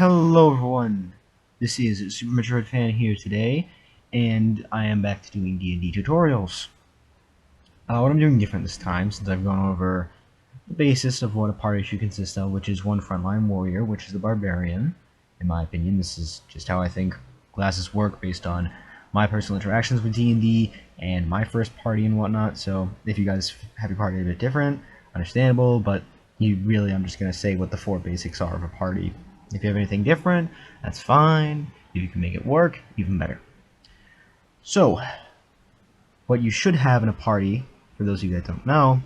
Hello everyone, this is Supermetroidfan here today, and I am back to doing D&D tutorials. What I'm doing different this time, since I've gone over the basis of what a party should consist of, which is one frontline warrior, which is the barbarian. In my opinion, this is just how I think classes work based on my personal interactions with D&D and my first party and whatnot, so if you guys have your party a bit different, understandable, but I'm just going to say what the four basics are of a party. If you have anything different, that's fine. If you can make it work, even better. So, what you should have in a party, for those of you that don't know,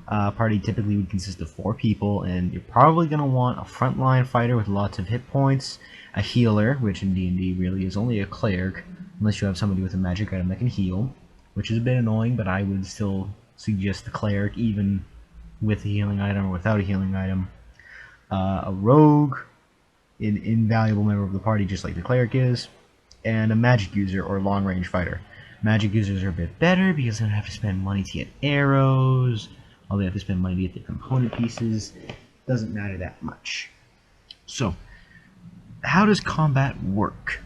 a party typically would consist of 4 people, and you're probably going to want a frontline fighter with lots of hit points, a healer, which in D&D really is only a cleric, unless you have somebody with a magic item that can heal, which is a bit annoying, but I would still suggest the cleric, even with a healing item or without a healing item. A rogue, an invaluable member of the party just like the cleric is, and a magic user or long-range fighter. Magic users are a bit better because they don't have to spend money to get arrows, all they have to spend money to get the component pieces. Doesn't matter that much. So, how does combat work?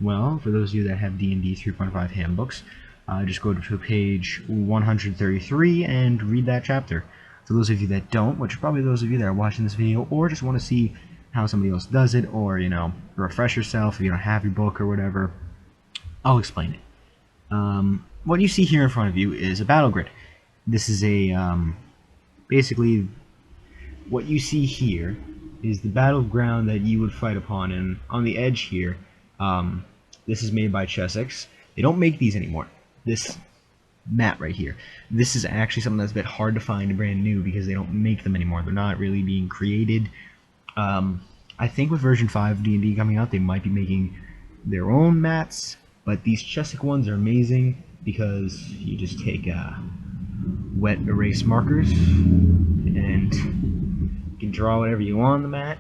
Well, for those of you that have D&D 3.5 handbooks, just go to page 133 and read that chapter. For those of you that don't, which are probably those of you that are watching this video or just want to see how somebody else does it, or, refresh yourself if you don't have your book or whatever, I'll explain it. What you see here in front of you is a battle grid. This is basically, what you see here is the battleground that you would fight upon, and on the edge here, this is made by Chessex. They don't make these anymore. This mat right here. This is actually something that's a bit hard to find brand new because they don't make them anymore. They're not really being created. I think with version 5 of D&D coming out, they might be making their own mats, but these Chessex ones are amazing because you just take wet erase markers and you can draw whatever you want on the mat.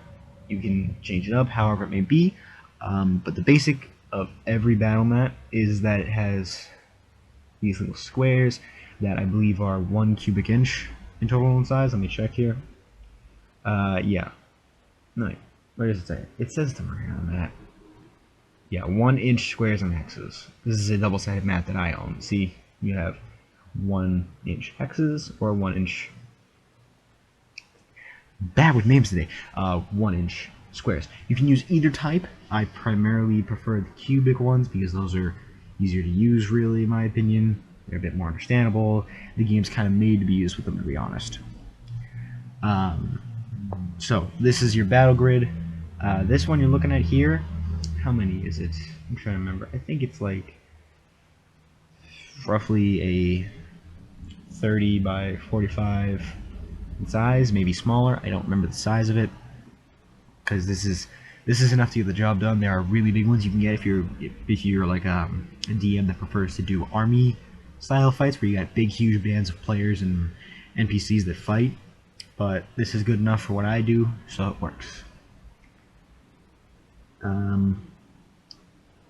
You can change it up however it may be, but the basic of every battle mat is that it has these little squares that I believe are 1 cubic inch in total in size. Let me check here. Yeah. No, where does it say? It says them right on that. Yeah, 1 inch squares and hexes. This is a double-sided mat that I own. See, you have 1 inch hexes or 1 inch. Bad with names today. 1 inch squares. You can use either type. I primarily prefer the cubic ones because those are easier to use, really, in my opinion. They're a bit more understandable. The game's kind of made to be used with them, to be honest. So, this is your battle grid. This one you're looking at here, how many is it? I'm trying to remember. I think it's like roughly a 30 by 45 in size, maybe smaller. I don't remember the size of it because this is enough to get the job done. There are really big ones you can get if you're like a DM that prefers to do army style fights where you got big huge bands of players and NPCs that fight. But this is good enough for what I do, so it works.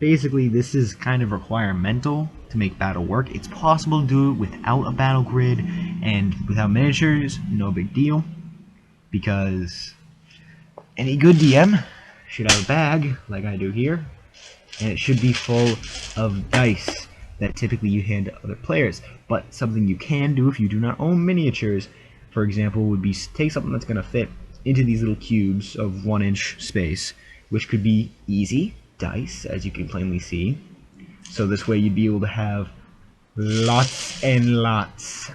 Basically, this is kind of requiremental to make battle work. It's possible to do it without a battle grid and without miniatures, no big deal, because any good DM should have a bag, like I do here, and it should be full of dice that typically you hand to other players. But something you can do if you do not own miniatures, for example, would be take something that's going to fit into these little cubes of 1 inch space, which could be easy dice, as you can plainly see. So this way you'd be able to have lots and lots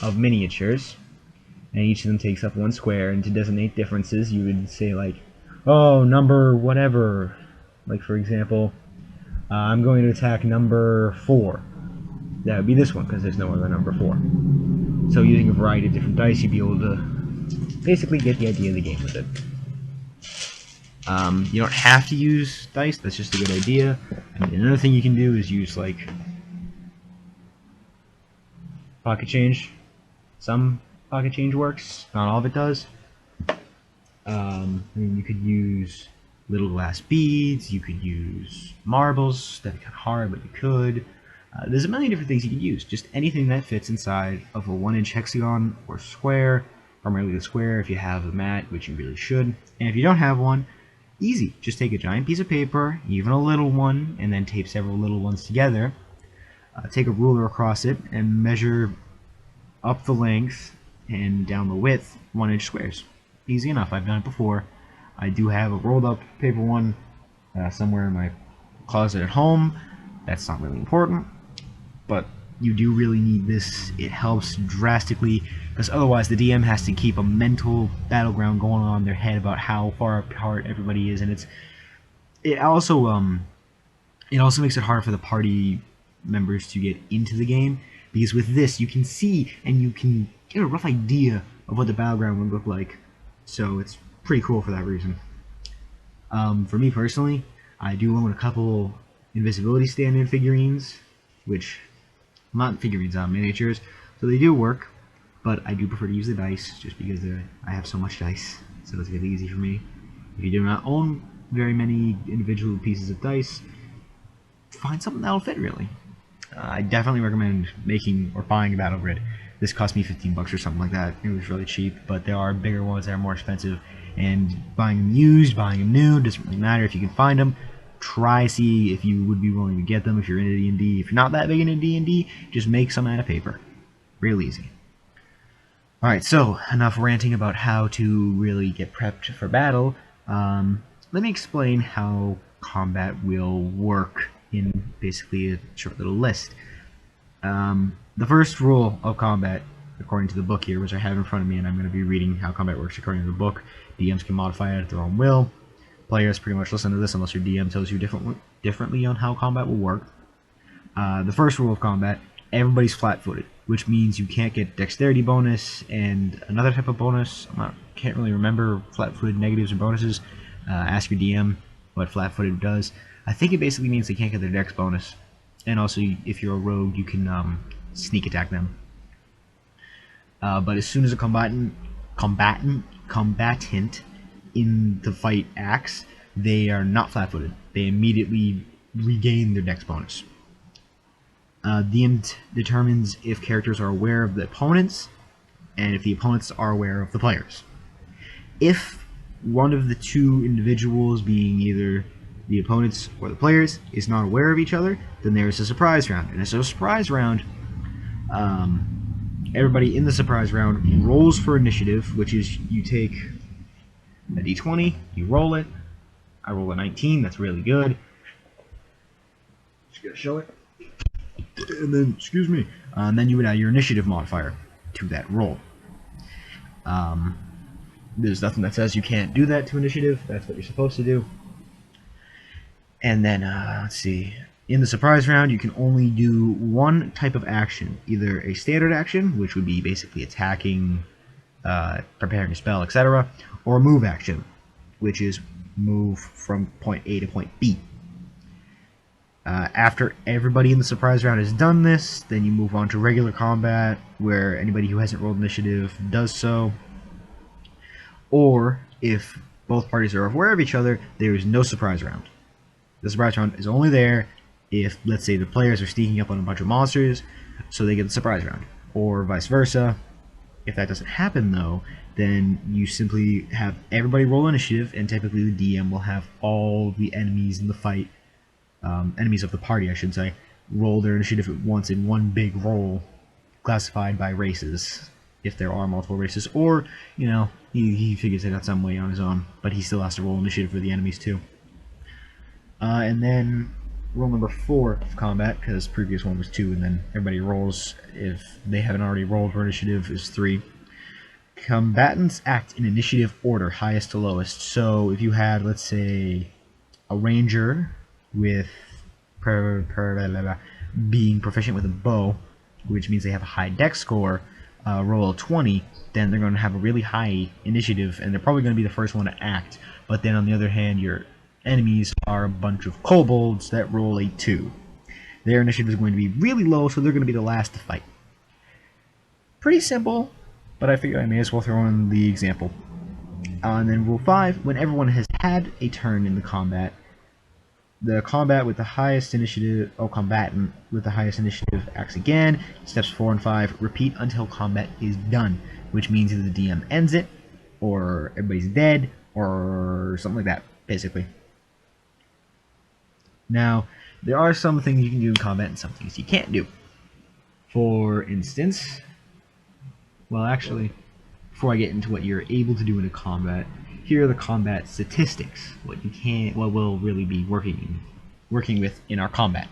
of miniatures, and each of them takes up 1 square, and to designate differences you would say like, oh, number whatever, like for example, I'm going to attack number 4. That would be this one because there's no other number 4. So using a variety of different dice, you'd be able to basically get the idea of the game with it. You don't have to use dice, that's just a good idea. And another thing you can do is use like pocket change. Some pocket change works, not all of it does. I mean, you could use little glass beads, you could use marbles. That'd be kind of hard, but you could. There's a million different things you can use. Just anything that fits inside of a 1 inch hexagon or square, primarily the square if you have a mat, which you really should. And if you don't have one, Easy. Just take a giant piece of paper, even a little one, and then tape several little ones together. Take a ruler across it and measure up the length and down the width 1-inch squares. Easy enough. I've done it before. I do have a rolled up paper one somewhere in my closet at home. That's not really important, but you do really need this. It helps drastically, because otherwise the DM has to keep a mental battleground going on in their head about how far apart everybody is, and it also makes it hard for the party members to get into the game, because with this you can see and you can get a rough idea of what the battleground would look like. So it's pretty cool for that reason. For me personally, I do own a couple invisibility stand-in figurines, which not figurines, miniatures, so they do work, but I do prefer to use the dice just because I have so much dice, so it's really easy for me. If you do not own very many individual pieces of dice, find something that'll fit, really. I definitely recommend making or buying a battle grid. This cost me 15 bucks or something like that. It was really cheap, but there are bigger ones that are more expensive, and buying them used, buying them new, doesn't really matter. If you can find them, try see if you would be willing to get them if you're into D&D. If you're not that big into D&D, just make some out of paper. Real easy. Alright, so enough ranting about how to really get prepped for battle. Let me explain how combat will work in basically a short little list. The first rule of combat, according to the book here, which I have in front of me, and I'm going to be reading how combat works according to the book. DMs can modify it at their own will. Players pretty much listen to this unless your DM tells you differently on how combat will work. The first rule of combat, everybody's flat-footed, which means you can't get dexterity bonus and another type of bonus. Can't really remember flat-footed negatives or bonuses. Ask your DM what flat-footed does. I think it basically means they can't get their dex bonus. And also, if you're a rogue, you can sneak attack them. But as soon as a combatant in the fight acts, they are not flat-footed. They immediately regain their dex bonus. DM determines if characters are aware of the opponents, and if the opponents are aware of the players. If one of the two individuals, being either the opponents or the players, is not aware of each other, then there's a surprise round. And as a surprise round, everybody in the surprise round rolls for initiative, which is you take a d20, you roll it. I roll a 19, that's really good. Just gotta show it. And then, excuse me, then you would add your initiative modifier to that roll. There's nothing that says you can't do that to initiative. That's what you're supposed to do. And then, let's see. In the surprise round, you can only do one type of action. Either a standard action, which would be basically attacking, preparing a spell, etc., or a move action, which is move from point A to point B. After everybody in the surprise round has done this, then you move on to regular combat, where anybody who hasn't rolled initiative does so. Or, if both parties are aware of each other, there is no surprise round. The surprise round is only there if, let's say, the players are sneaking up on a bunch of monsters, so they get the surprise round. Or vice versa. If that doesn't happen, though, then you simply have everybody roll initiative, and typically the DM will have all the enemies in the fight, enemies of the party, I should say, roll their initiative at once in one big roll, classified by races, if there are multiple races, or, you know, he figures it out some way on his own, but he still has to roll initiative for the enemies too. And then rule number 4 of combat, because previous one was 2, and then everybody rolls, if they haven't already rolled for initiative, is 3. Combatants act in initiative order, highest to lowest. So if you had, let's say, a ranger with being proficient with a bow, which means they have a high dex score, roll a 20, then they're going to have a really high initiative, and they're probably going to be the first one to act. But then on the other hand, your enemies are a bunch of kobolds that roll a 2. Their initiative is going to be really low, so they're going to be the last to fight. Pretty simple, but I figure I may as well throw in the example. And then rule 5, when everyone has had a turn in the combat combatant with the highest initiative acts again. Steps 4 and 5 repeat until combat is done, which means either the DM ends it, or everybody's dead, or something like that. basically. Now, there are some things you can do in combat and some things you can't do. For instance, well, actually, before I get into what you're able to do in a combat, here are the combat statistics. What you can, what will really be working with in our combat.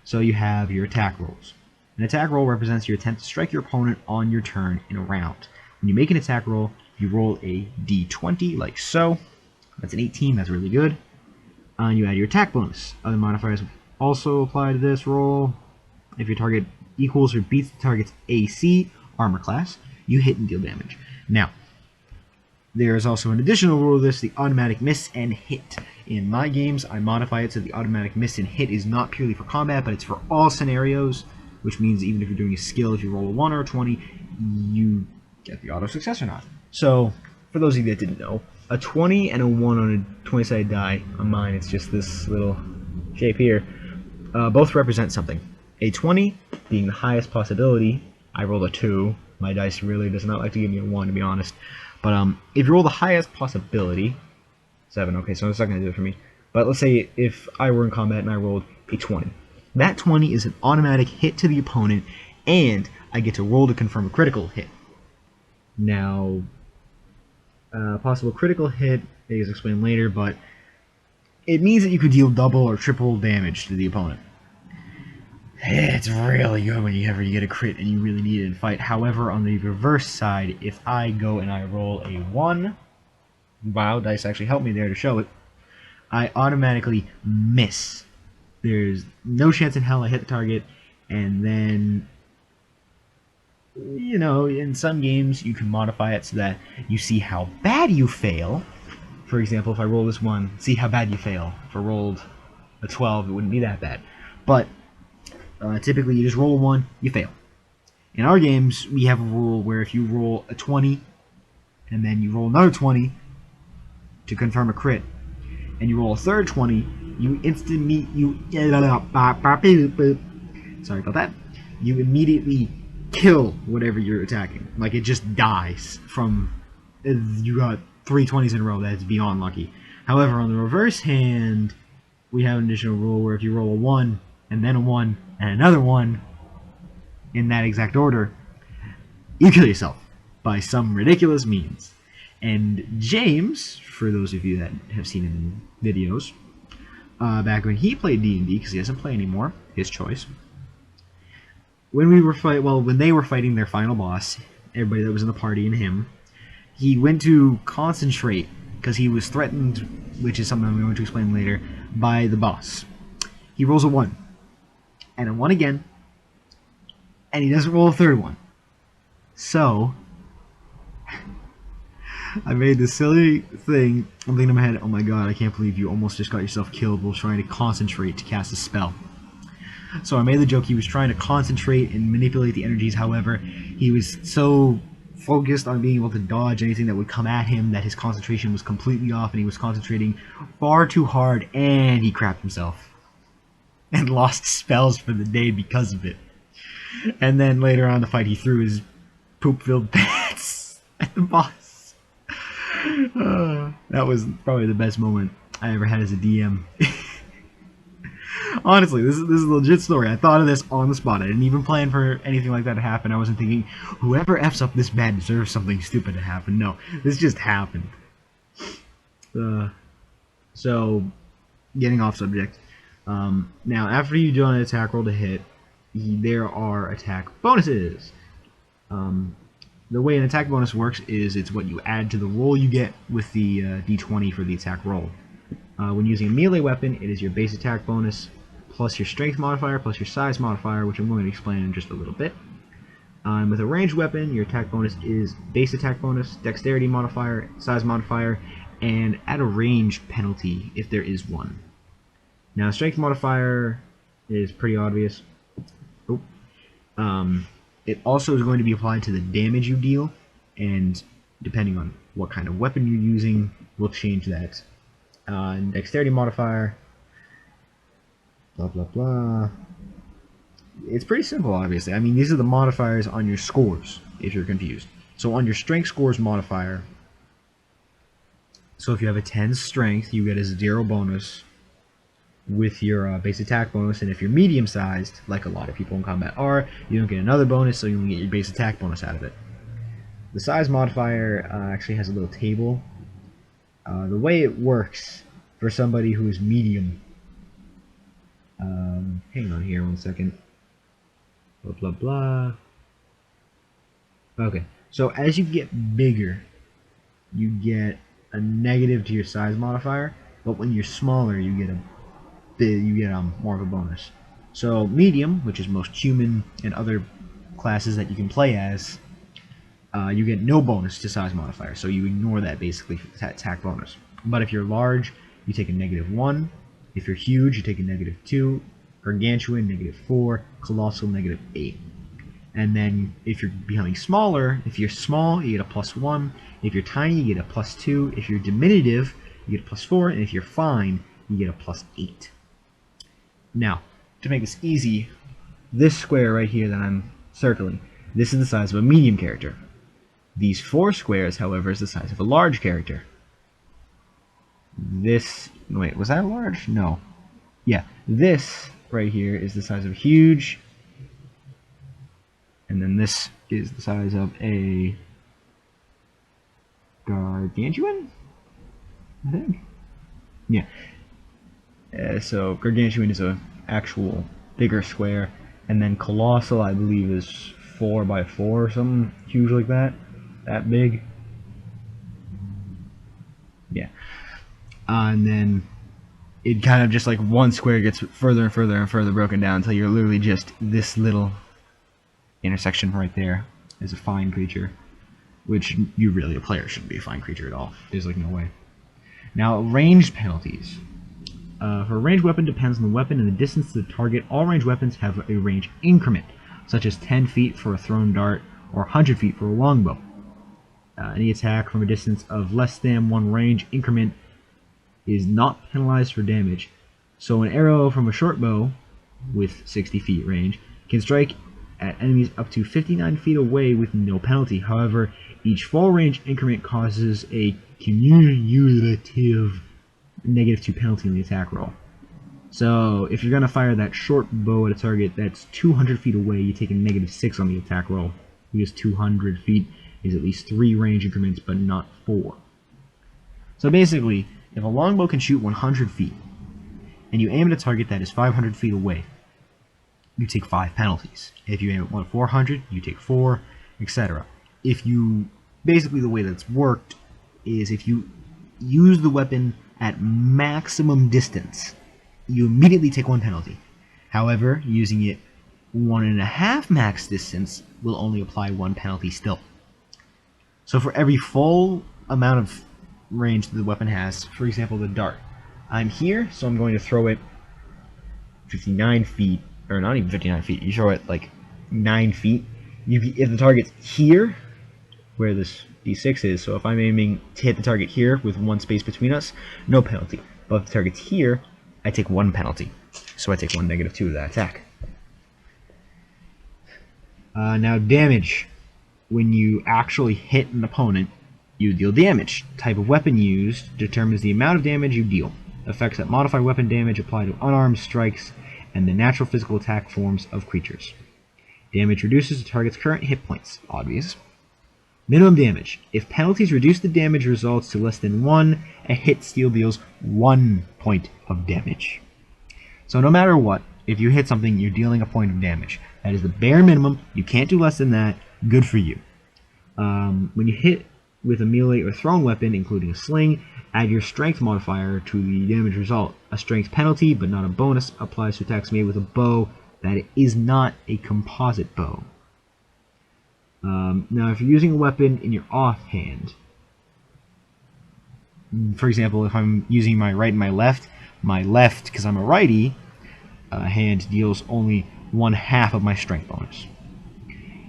So you have your attack rolls. An attack roll represents your attempt to strike your opponent on your turn in a round. When you make an attack roll, you roll a d20 like so. That's an 18. That's really good. And you add your attack bonus. Other modifiers also apply to this roll. If your target equals or beats the target's AC, armor class, you hit and deal damage. Now, there is also an additional rule of this, the automatic miss and hit. In my games, I modify it so the automatic miss and hit is not purely for combat, but it's for all scenarios, which means even if you're doing a skill, if you roll a 1 or a 20, you get the auto success or not. So, for those of you that didn't know, a 20 and a 1 on a 20-sided die, on mine it's just this little shape here, both represent something. A 20 being the highest possibility, I rolled a 2. My dice really does not like to give me a 1, to be honest. But if you roll the highest possibility, 7, okay, so it's not going to do it for me. But let's say if I were in combat and I rolled a 20. That 20 is an automatic hit to the opponent, and I get to roll to confirm a critical hit. Now, possible critical hit is explained later, but it means that you could deal double or triple damage to the opponent. It's really good when you get a crit and you really need it in fight. However, on the reverse side, if I go and I roll a 1, wow, dice actually helped me there to show it, I automatically miss. There's no chance in hell I hit the target, and then, you know, in some games you can modify it so that you see how bad you fail. For example, if I roll this 1, see how bad you fail. If I rolled a 12, it wouldn't be that bad. But typically you just roll a 1, you fail. In our games, we have a rule where if you roll a 20, and then you roll another 20 to confirm a crit, and you roll a third 20, you sorry about that. You immediately kill whatever you're attacking. Like, it just dies from, you got 3 20s in a row. That's beyond lucky. However, on the reverse hand, we have an additional rule where if you roll a 1, and then a 1, and another 1, in that exact order, you kill yourself by some ridiculous means. And James, for those of you that have seen him in videos, back when he played D&D, because he doesn't play anymore, his choice, when they were fighting their final boss, everybody that was in the party and him, he went to concentrate, because he was threatened, which is something I'm going to explain later, by the boss. He rolls a 1, and a 1 again, and he doesn't roll a third one. So, I made this silly thing. I'm thinking in my head, oh my god, I can't believe you almost just got yourself killed while trying to concentrate to cast a spell. So I made the joke he was trying to concentrate and manipulate the energies. However, he was so focused on being able to dodge anything that would come at him that his concentration was completely off, and he was concentrating far too hard, and he crapped himself. And lost spells for the day because of it. And then later on in the fight, he threw his poop-filled pants at the boss. That was probably the best moment I ever had as a DM. Honestly, this is a legit story. I thought of this on the spot. I didn't even plan for anything like that to happen. I wasn't thinking, whoever F's up this bad deserves something stupid to happen. No, this just happened. So, getting off subject. Now, after you do an attack roll to hit, there are attack bonuses. The way an attack bonus works is it's what you add to the roll you get with the d20 for the attack roll. When using a melee weapon, it is your base attack bonus plus your strength modifier plus your size modifier, which I'm going to explain in just a little bit. With a ranged weapon, your attack bonus is base attack bonus, dexterity modifier, size modifier, and add a range penalty if there is one. Now, strength modifier is pretty obvious. It also is going to be applied to the damage you deal, and depending on what kind of weapon you're using, will change that. Dexterity modifier, blah blah blah. It's pretty simple, obviously. I mean, these are the modifiers on your scores, if you're confused. So on your strength scores modifier, So if you have a 10 strength, you get a 0 bonus with your base attack bonus, and if you're medium sized, like a lot of people in combat are, you don't get another bonus, so you only get your base attack bonus out of it. The size modifier actually has a little table. The way it works for somebody who is medium, hang on here 1 second, blah blah blah. Okay, so as you get bigger, you get a negative to your size modifier, but when you're smaller, you get more of a bonus. So medium, which is most human and other classes that you can play as, you get no bonus to size modifier, so you ignore that basically for that attack bonus. But if you're large, you take a -1. If you're huge, you take a -2. Gargantuan, -4. Colossal, -8. And then if you're becoming smaller, if you're small, you get a +1. If you're tiny, you get a +2. If you're diminutive, you get a +4. And if you're fine, you get a +8. Now, to make this easy, this square right here that I'm circling, this is the size of a medium character. These 4 squares, however, is the size of a large character. This, wait, was that a large? No. Yeah, this right here is the size of a huge, and then this is the size of a gargantuan, I think. Yeah. So gargantuan is a actual bigger square, and then colossal, I believe, is 4 by 4 or something huge like that. That big. Yeah. And then it kind of just like one square gets further and further and further broken down until you're literally just this little intersection right there is a fine creature, which you really, a player shouldn't be a fine creature at all. There's like no way. Now, ranged penalties. For a ranged weapon, depends on the weapon and the distance to the target. All ranged weapons have a range increment, such as 10 feet for a thrown dart or 100 feet for a longbow. Any attack from a distance of less than 1 range increment is not penalized for damage. So an arrow from a short bow with 60 feet range can strike at enemies up to 59 feet away with no penalty. However, each full range increment causes a cumulative -2 penalty in the attack roll. So if you're going to fire that short bow at a target that's 200 feet away, you take a -6 on the attack roll, because 200 feet is at least 3 range increments, but not 4. So basically, if a longbow can shoot 100 feet, and you aim at a target that is 500 feet away, you take 5 penalties. If you aim at 400, you take 4, etc. Basically the way that's worked is if you use the weapon at maximum distance, you immediately take 1 penalty. However, using it 1.5 max distance will only apply 1 penalty still. So for every full amount of range that the weapon has, for example the dart, I'm here, so I'm going to throw it 59 feet, or not even 59 feet, you throw it like 9 feet. If the target's here, where this d6 is, so if I'm aiming to hit the target here with 1 space between us, no penalty. But if the target's here, I take 1 penalty. So I take 1 -2 to that attack. Now damage. When you actually hit an opponent, you deal damage. Type of weapon used determines the amount of damage you deal. Effects that modify weapon damage apply to unarmed strikes and the natural physical attack forms of creatures. Damage reduces the target's current hit points. Obvious. Minimum damage. If penalties reduce the damage results to less than 1, a hit still deals 1 point of damage. So no matter what, if you hit something, you're dealing a point of damage. That is the bare minimum. You can't do less than that. Good for you. When you hit with a melee or thrown weapon, including a sling, add your strength modifier to the damage result. A strength penalty, but not a bonus, applies to attacks made with a bow that is not a composite bow. Now, if you're using a weapon in your offhand, for example, if I'm using my right and my left, because I'm a righty, hand deals only 1/2 of my strength bonus.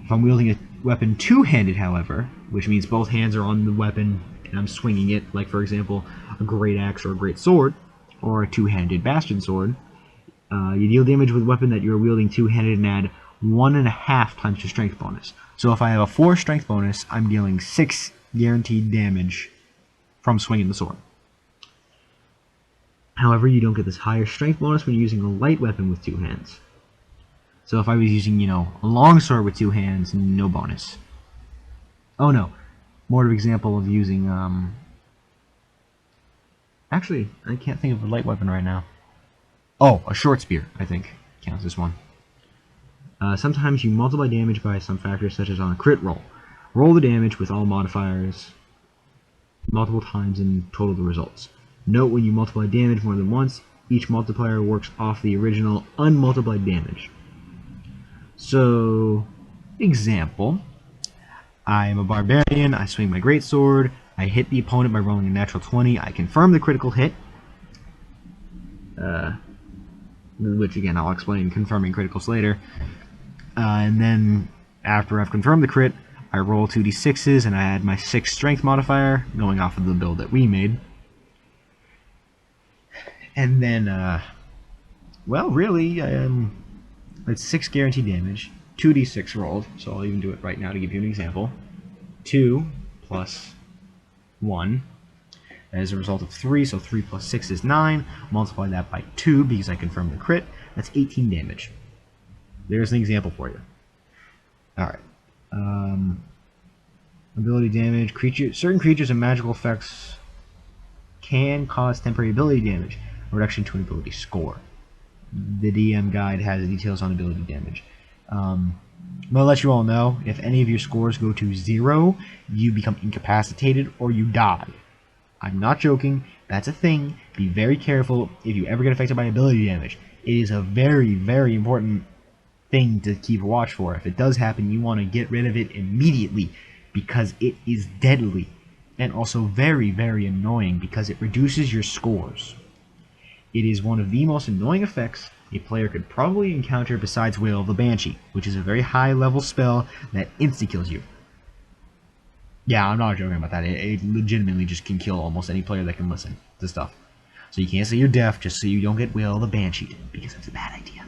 If I'm wielding a weapon two-handed, however, which means both hands are on the weapon and I'm swinging it, like for example, a great axe or a great sword, or a two-handed bastard sword, you deal damage with a weapon that you're wielding two-handed and add 1.5 times your strength bonus. So if I have a 4 strength bonus, I'm dealing 6 guaranteed damage from swinging the sword. However, you don't get this higher strength bonus when you're using a light weapon with 2 hands. So if I was using, a longsword with 2 hands, no bonus. Oh no, more of an example of using, actually, I can't think of a light weapon right now. Oh, a short spear, I think, counts as one. Sometimes you multiply damage by some factor, such as on a crit roll. Roll the damage with all modifiers multiple times and total the results. Note when you multiply damage more than once, each multiplier works off the original unmultiplied damage. So, example, I'm a barbarian, I swing my greatsword, I hit the opponent by rolling a natural 20, I confirm the critical hit, which again I'll explain confirming criticals later, and then after I've confirmed the crit, I roll 2d6s and I add my 6 strength modifier, going off of the build that we made. And then, well, really, it's 6 guaranteed damage, 2d6 rolled, so I'll even do it right now to give you an example. 2 plus 1 as a result of 3, so 3 plus 6 is 9. Multiply that by 2 because I confirmed the crit. That's 18 damage. There's an example for you. Alright. Ability damage. Certain creatures and magical effects can cause temporary ability damage, a reduction to an ability score. The DM guide has details on ability damage. I'm going to let you all know, if any of your scores go to 0, you become incapacitated or you die. I'm not joking, that's a thing. Be very careful if you ever get affected by ability damage. It is a very, very important thing to keep watch for. If it does happen, you want to get rid of it immediately because it is deadly and also very, very annoying because it reduces your scores. It is one of the most annoying effects a player could probably encounter besides Wail of the Banshee, which is a very high level spell that insta-kills you. Yeah, I'm not joking about that. It legitimately just can kill almost any player that can listen to stuff. So you can't say you're deaf just so you don't get Wail of the Banshee, because that's a bad idea.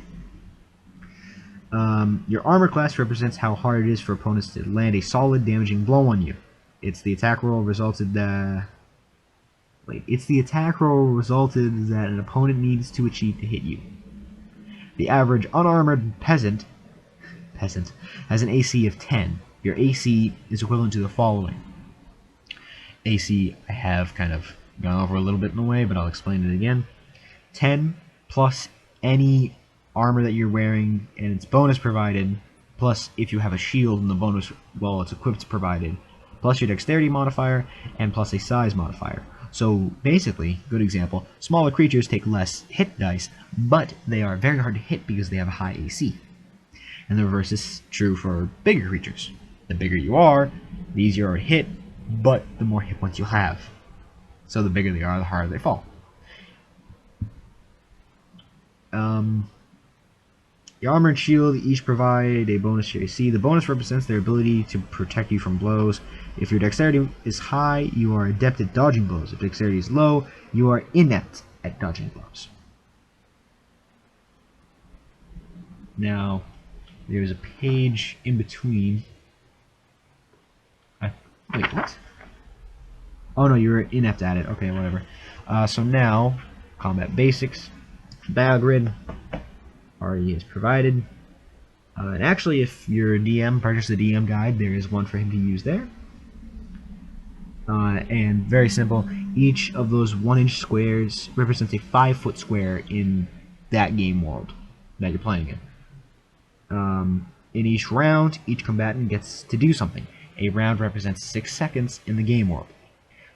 Your armor class represents how hard it is for opponents to land a solid damaging blow on you. It's the attack roll resulted that an opponent needs to achieve to hit you. The average unarmored peasant has an AC of 10. Your AC is equivalent to the following. AC I have kind of gone over a little bit in a way, but I'll explain it again. 10 plus any armor that you're wearing and its bonus provided, plus if you have a shield and the bonus while it's equipped provided, plus your dexterity modifier, and plus a size modifier. So basically, good example, smaller creatures take less hit dice, but they are very hard to hit because they have a high AC. And the reverse is true for bigger creatures. The bigger you are, the easier you are to hit, but the more hit points you'll have. So the bigger they are, the harder they fall. The armor and shield each provide a bonus to your AC. The bonus represents their ability to protect you from blows. If your dexterity is high, you are adept at dodging blows. If dexterity is low, you are inept at dodging blows. Now, there's a page in between. Wait, what? Oh no, you're inept at it. Okay, whatever. So now, combat basics. Battle grid already is provided. And actually, if your DM purchases the DM guide, there is one for him to use there. And very simple, each of those 1-inch squares represents a 5-foot square in that game world that you're playing in. In each round, each combatant gets to do something. A round represents 6 seconds in the game world.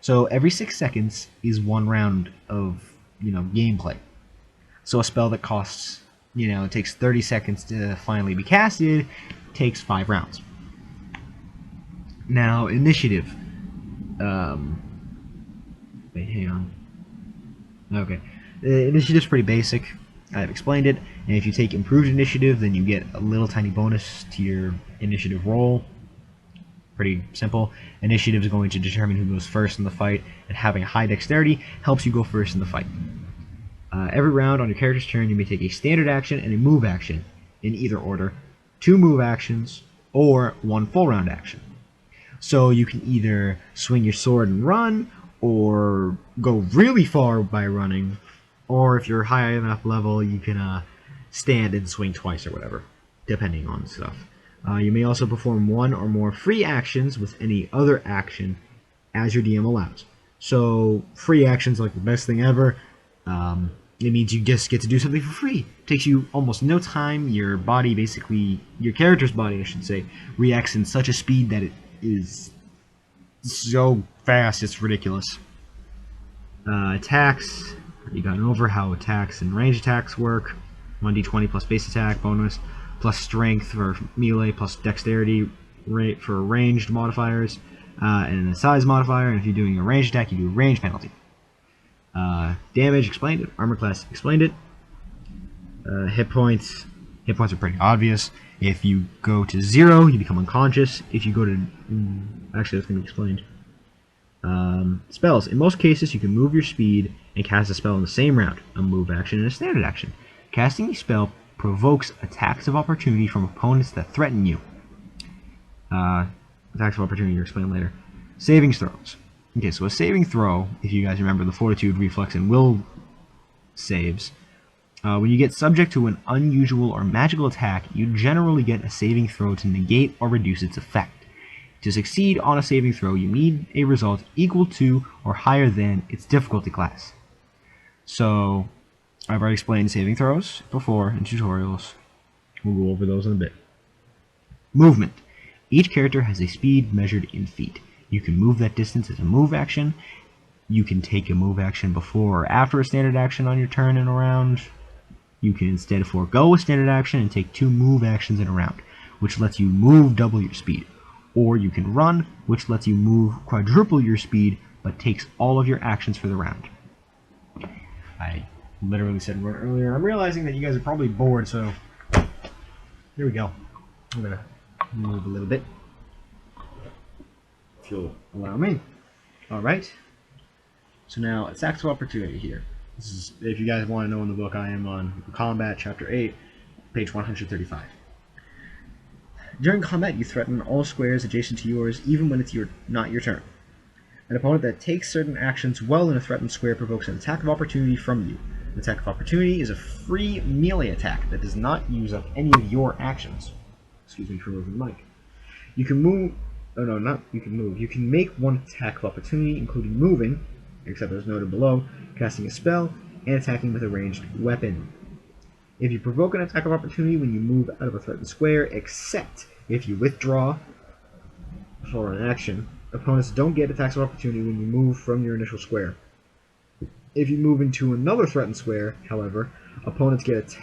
So every 6 seconds is 1 round of, gameplay. So a spell that costs, it takes 30 seconds to finally be casted, takes 5 rounds. Now, initiative. Wait, hang on. Okay. Initiative's pretty basic. I've explained it. And if you take improved initiative, then you get a little tiny bonus to your initiative roll. Pretty simple. Initiative is going to determine who goes first in the fight, and having a high dexterity helps you go first in the fight. Every round on your character's turn, you may take a standard action and a move action, in either order, 2 move actions, or 1 full round action. So you can either swing your sword and run, or go really far by running, Or if you're high enough level, you can stand and swing twice or whatever, depending on stuff. You may also perform one or more free actions with any other action as your DM allows. So free actions like the best thing ever. It means you just get to do something for free. It takes you almost no time. Your body, basically, your character's body, I should say, reacts in such a speed that it is so fast it's ridiculous. Attacks. You gone over how attacks and range attacks work. 1d20 plus base attack bonus, plus strength for melee, plus dexterity rate for ranged modifiers, and a size modifier. And if you're doing a ranged attack, you do a range penalty. Damage, explained it. Armor class, explained it. Hit points. Hit points are pretty obvious. If you go to 0, you become unconscious. If you go to... actually, that's going to be explained. Spells. In most cases, you can move your speed and cast a spell in the same round. A move action and a standard action. Casting a spell provokes attacks of opportunity from opponents that threaten you. Attacks of opportunity, you'll explain later. Saving throws. Okay, so a saving throw, if you guys remember the Fortitude, Reflex, and Will saves, when you get subject to an unusual or magical attack, you generally get a saving throw to negate or reduce its effect. To succeed on a saving throw, you need a result equal to or higher than its difficulty class. So, I've already explained saving throws before in tutorials. We'll go over those in a bit. Movement. Each character has a speed measured in feet. You can move that distance as a move action. You can take a move action before or after a standard action on your turn in a round. You can instead forego a standard action and take 2 move actions in a round, which lets you move double your speed. Or you can run, which lets you move quadruple your speed, but takes all of your actions for the round. I literally said run earlier. I'm realizing that you guys are probably bored, so here we go. I'm going to move a little bit, if you'll allow me. Alright. So now, attacks of opportunity here. This is, if you guys want to know in the book, I am on Combat, Chapter 8, page 135. During combat, you threaten all squares adjacent to yours, even when it's not your turn. An opponent that takes certain actions well in a threatened square provokes an attack of opportunity from you. An attack of opportunity is a free melee attack that does not use up any of your actions. Excuse me for moving the mic. You can move... Oh no, not you can move. You can make one attack of opportunity, including moving, except as noted below, casting a spell, and attacking with a ranged weapon. If you provoke an attack of opportunity when you move out of a threatened square, except if you withdraw for an action, opponents don't get attacks of opportunity when you move from your initial square. If you move into another threatened square, however, opponents get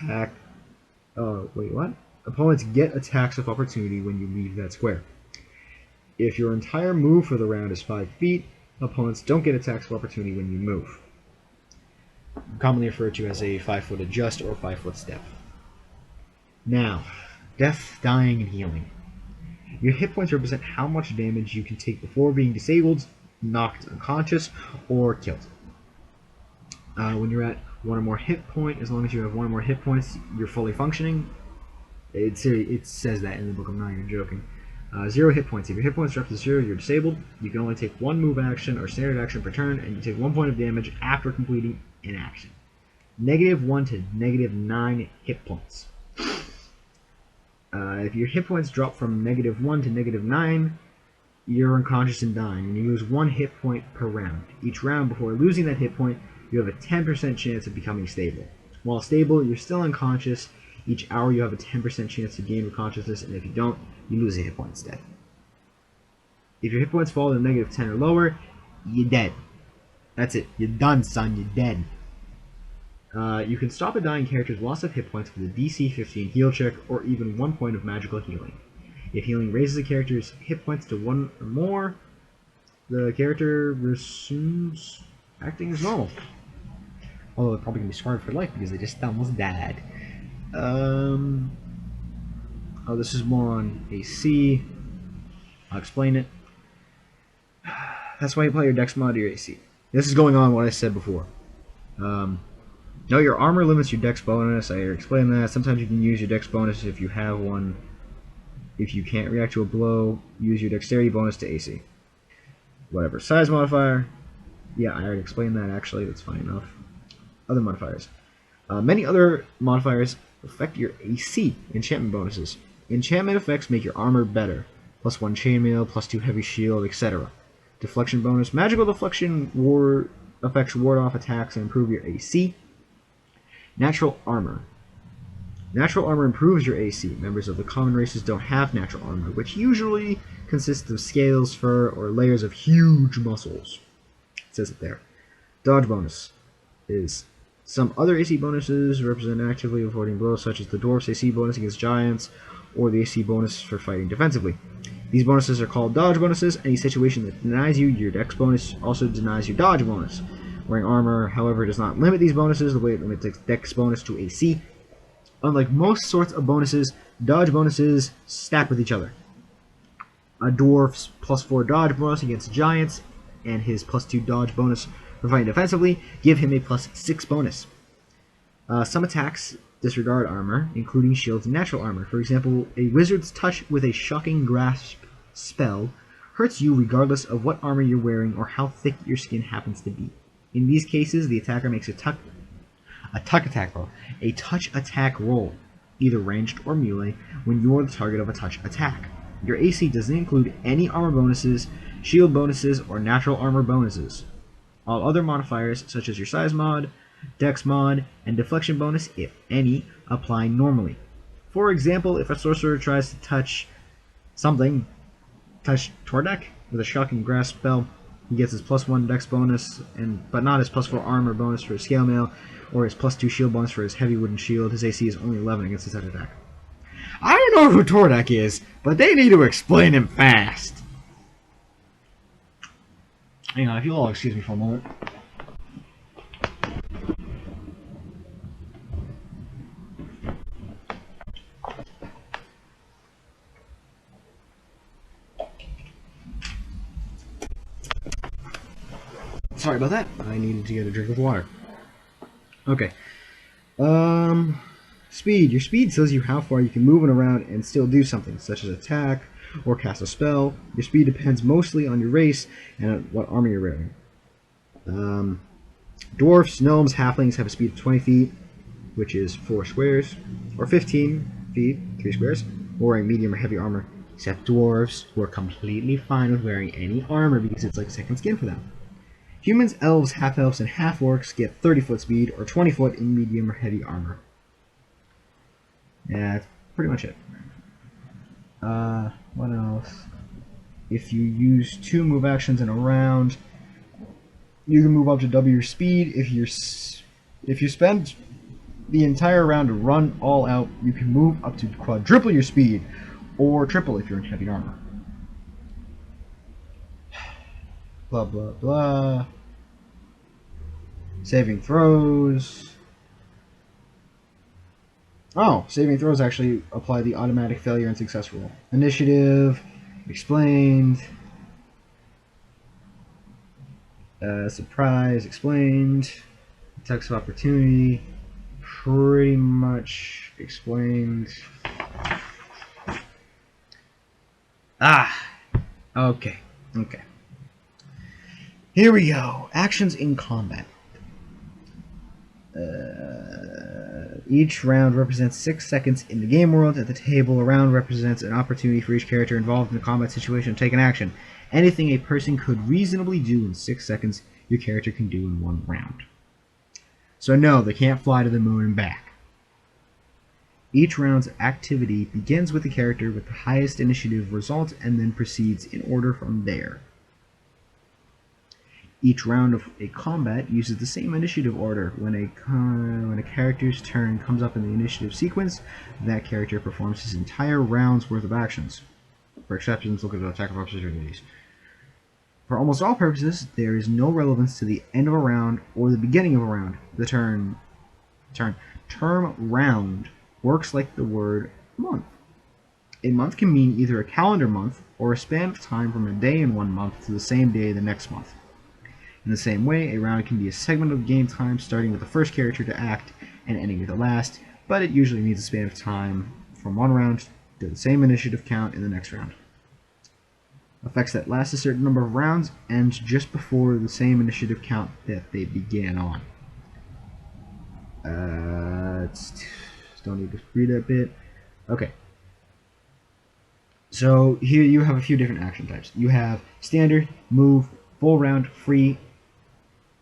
Opponents get attacks of opportunity when you leave that square. If your entire move for the round is 5 feet, opponents don't get attacks of opportunity when you move. Commonly referred to as a 5-foot adjust or 5-foot step. Now, death, dying, and healing. Your hit points represent how much damage you can take before being disabled, knocked unconscious, or killed. When you're at 1 or more hit point, as long as you have 1 or more hit points, you're fully functioning. It says that in the book, I'm not even joking. 0 hit points. If your hit points drop to 0, you're disabled. You can only take 1 move action or standard action per turn, and you take 1 point of damage after completing an action. -1 to -9 hit points. If your hit points drop from -1 to -9, you're unconscious and dying, and you lose 1 hit point per round. Each round before losing that hit point, you have a 10% chance of becoming stable. While stable, you're still unconscious. Each hour you have a 10% chance to gain consciousness, and if you don't, you lose a hit point instead. If your hit points fall to -10 or lower, you're dead. That's it. You're done, son. You're dead. You can stop a dying character's loss of hit points with a DC 15 heal check, or even 1 point of magical healing. If healing raises a character's hit points to 1 or more, the character resumes acting as normal. Although they're probably going to be scarred for life because they just almost died. Oh, this is more on AC. I'll explain it. That's why you play your Dex mod to your AC. This is going on what I said before. No, your armor limits your Dex bonus. I explained that. Sometimes you can use your Dex bonus if you have one. If you can't react to a blow, use your Dexterity bonus to AC. Whatever. Size modifier. Yeah, I already explained that actually. That's fine enough. other modifiers. Many other modifiers affect your AC enchantment bonuses. Enchantment effects make your armor better. +1 chainmail, +2 heavy shield, etc. Deflection bonus. Magical deflection effects ward off attacks and improve your AC. Natural armor. Natural armor improves your AC. Members of the common races don't have natural armor, which usually consists of scales, fur, or layers of huge muscles. It says it there. Dodge bonus is some other AC bonuses represent actively avoiding blows, such as the dwarf's AC bonus against giants, or the AC bonus for fighting defensively. These bonuses are called dodge bonuses. Any situation that denies you your dex bonus also denies your dodge bonus. Wearing armor, however, does not limit these bonuses the way it limits dex bonus to AC. Unlike most sorts of bonuses, dodge bonuses stack with each other. A dwarf's +4 dodge bonus against giants and his +2 dodge bonus for fighting defensively give him a +6 bonus. Some attacks disregard armor, including shields and natural armor. For example, a wizard's touch with a shocking grasp spell hurts you regardless of what armor you're wearing or how thick your skin happens to be. In these cases, the attacker makes a touch attack roll, either ranged or melee, when you're the target of a touch attack. Your AC doesn't include any armor bonuses, shield bonuses, or natural armor bonuses. All other modifiers, such as your size mod, dex mod, and deflection bonus, if any, apply normally. For example, if a sorcerer tries to touch Tordek with a shocking grasp spell, he gets his +1 dex bonus, but not his +4 armor bonus for his scale mail, or his +2 shield bonus for his heavy wooden shield. His AC is only 11 against his head attack. I don't know who Tordek is, but they need to explain him fast. Hang on, if you'll all excuse me for a moment. Sorry about that. I needed to get a drink of water. Okay. Speed. Your speed tells you how far you can move around and still do something, such as attack or cast a spell. Your speed depends mostly on your race and on what armor you're wearing. Dwarfs, gnomes, halflings have a speed of 20 feet, which is 4 squares, or 15 feet, 3 squares, or wearing medium or heavy armor, except dwarves, who are completely fine with wearing any armor because it's like second skin for them. Humans, elves, half-elves, and half-orcs get 30-foot speed, or 20 foot in medium or heavy armor. Yeah, that's pretty much it. What else? If you use 2 move actions in a round, you can move up to double your speed. If you spend the entire round to run all out, you can move up to quadruple your speed, or triple if you're in heavy armor. Blah blah blah. Saving throws. Oh, saving throws actually apply the automatic failure and success rule. Initiative, explained. Surprise, explained. Attacks of opportunity, pretty much explained. Okay. Here we go. Actions in combat. Each round represents 6 seconds in the game world. At the table, a round represents an opportunity for each character involved in the combat situation to take an action. Anything a person could reasonably do in 6 seconds, your character can do in 1 round. So no, they can't fly to the moon and back. Each round's activity begins with the character with the highest initiative result and then proceeds in order from there. Each round of a combat uses the same initiative order. When a character's turn comes up in the initiative sequence, that character performs his entire round's worth of actions. For exceptions, look at the attack of opportunities. For almost all purposes, there is no relevance to the end of a round or the beginning of a round. The term round works like the word month. A month can mean either a calendar month or a span of time from a day in one month to the same day the next month. In the same way, a round can be a segment of game time starting with the first character to act and ending with the last, but it usually means a span of time from one round to the same initiative count in the next round. Effects that last a certain number of rounds end just before the same initiative count that they began on. Don't need to read that bit. Okay. So here you have a few different action types. You have standard, move, full round, free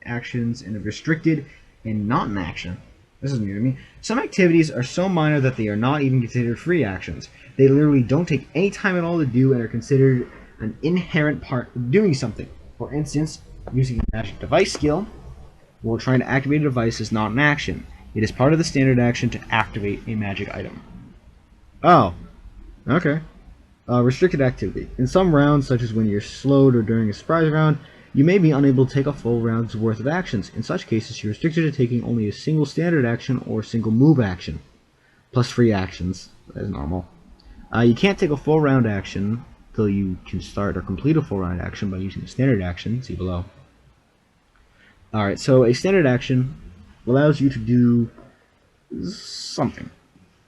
actions, and restricted and not in action. This is new to me. Some activities are so minor that they are not even considered free actions. They literally don't take any time at all to do and are considered an inherent part of doing something. For instance, using a magic device skill while trying to activate a device is not an action. It is part of the standard action to activate a magic item. Oh, okay. Restricted activity. In some rounds, such as when you're slowed or during a surprise round, you may be unable to take a full round's worth of actions. In such cases, you're restricted to taking only a single standard action or a single move action, plus free actions, as normal. You can't take a full round action till you can start or complete a full round action by using a standard action, see below. Alright, so a standard action allows you to do something.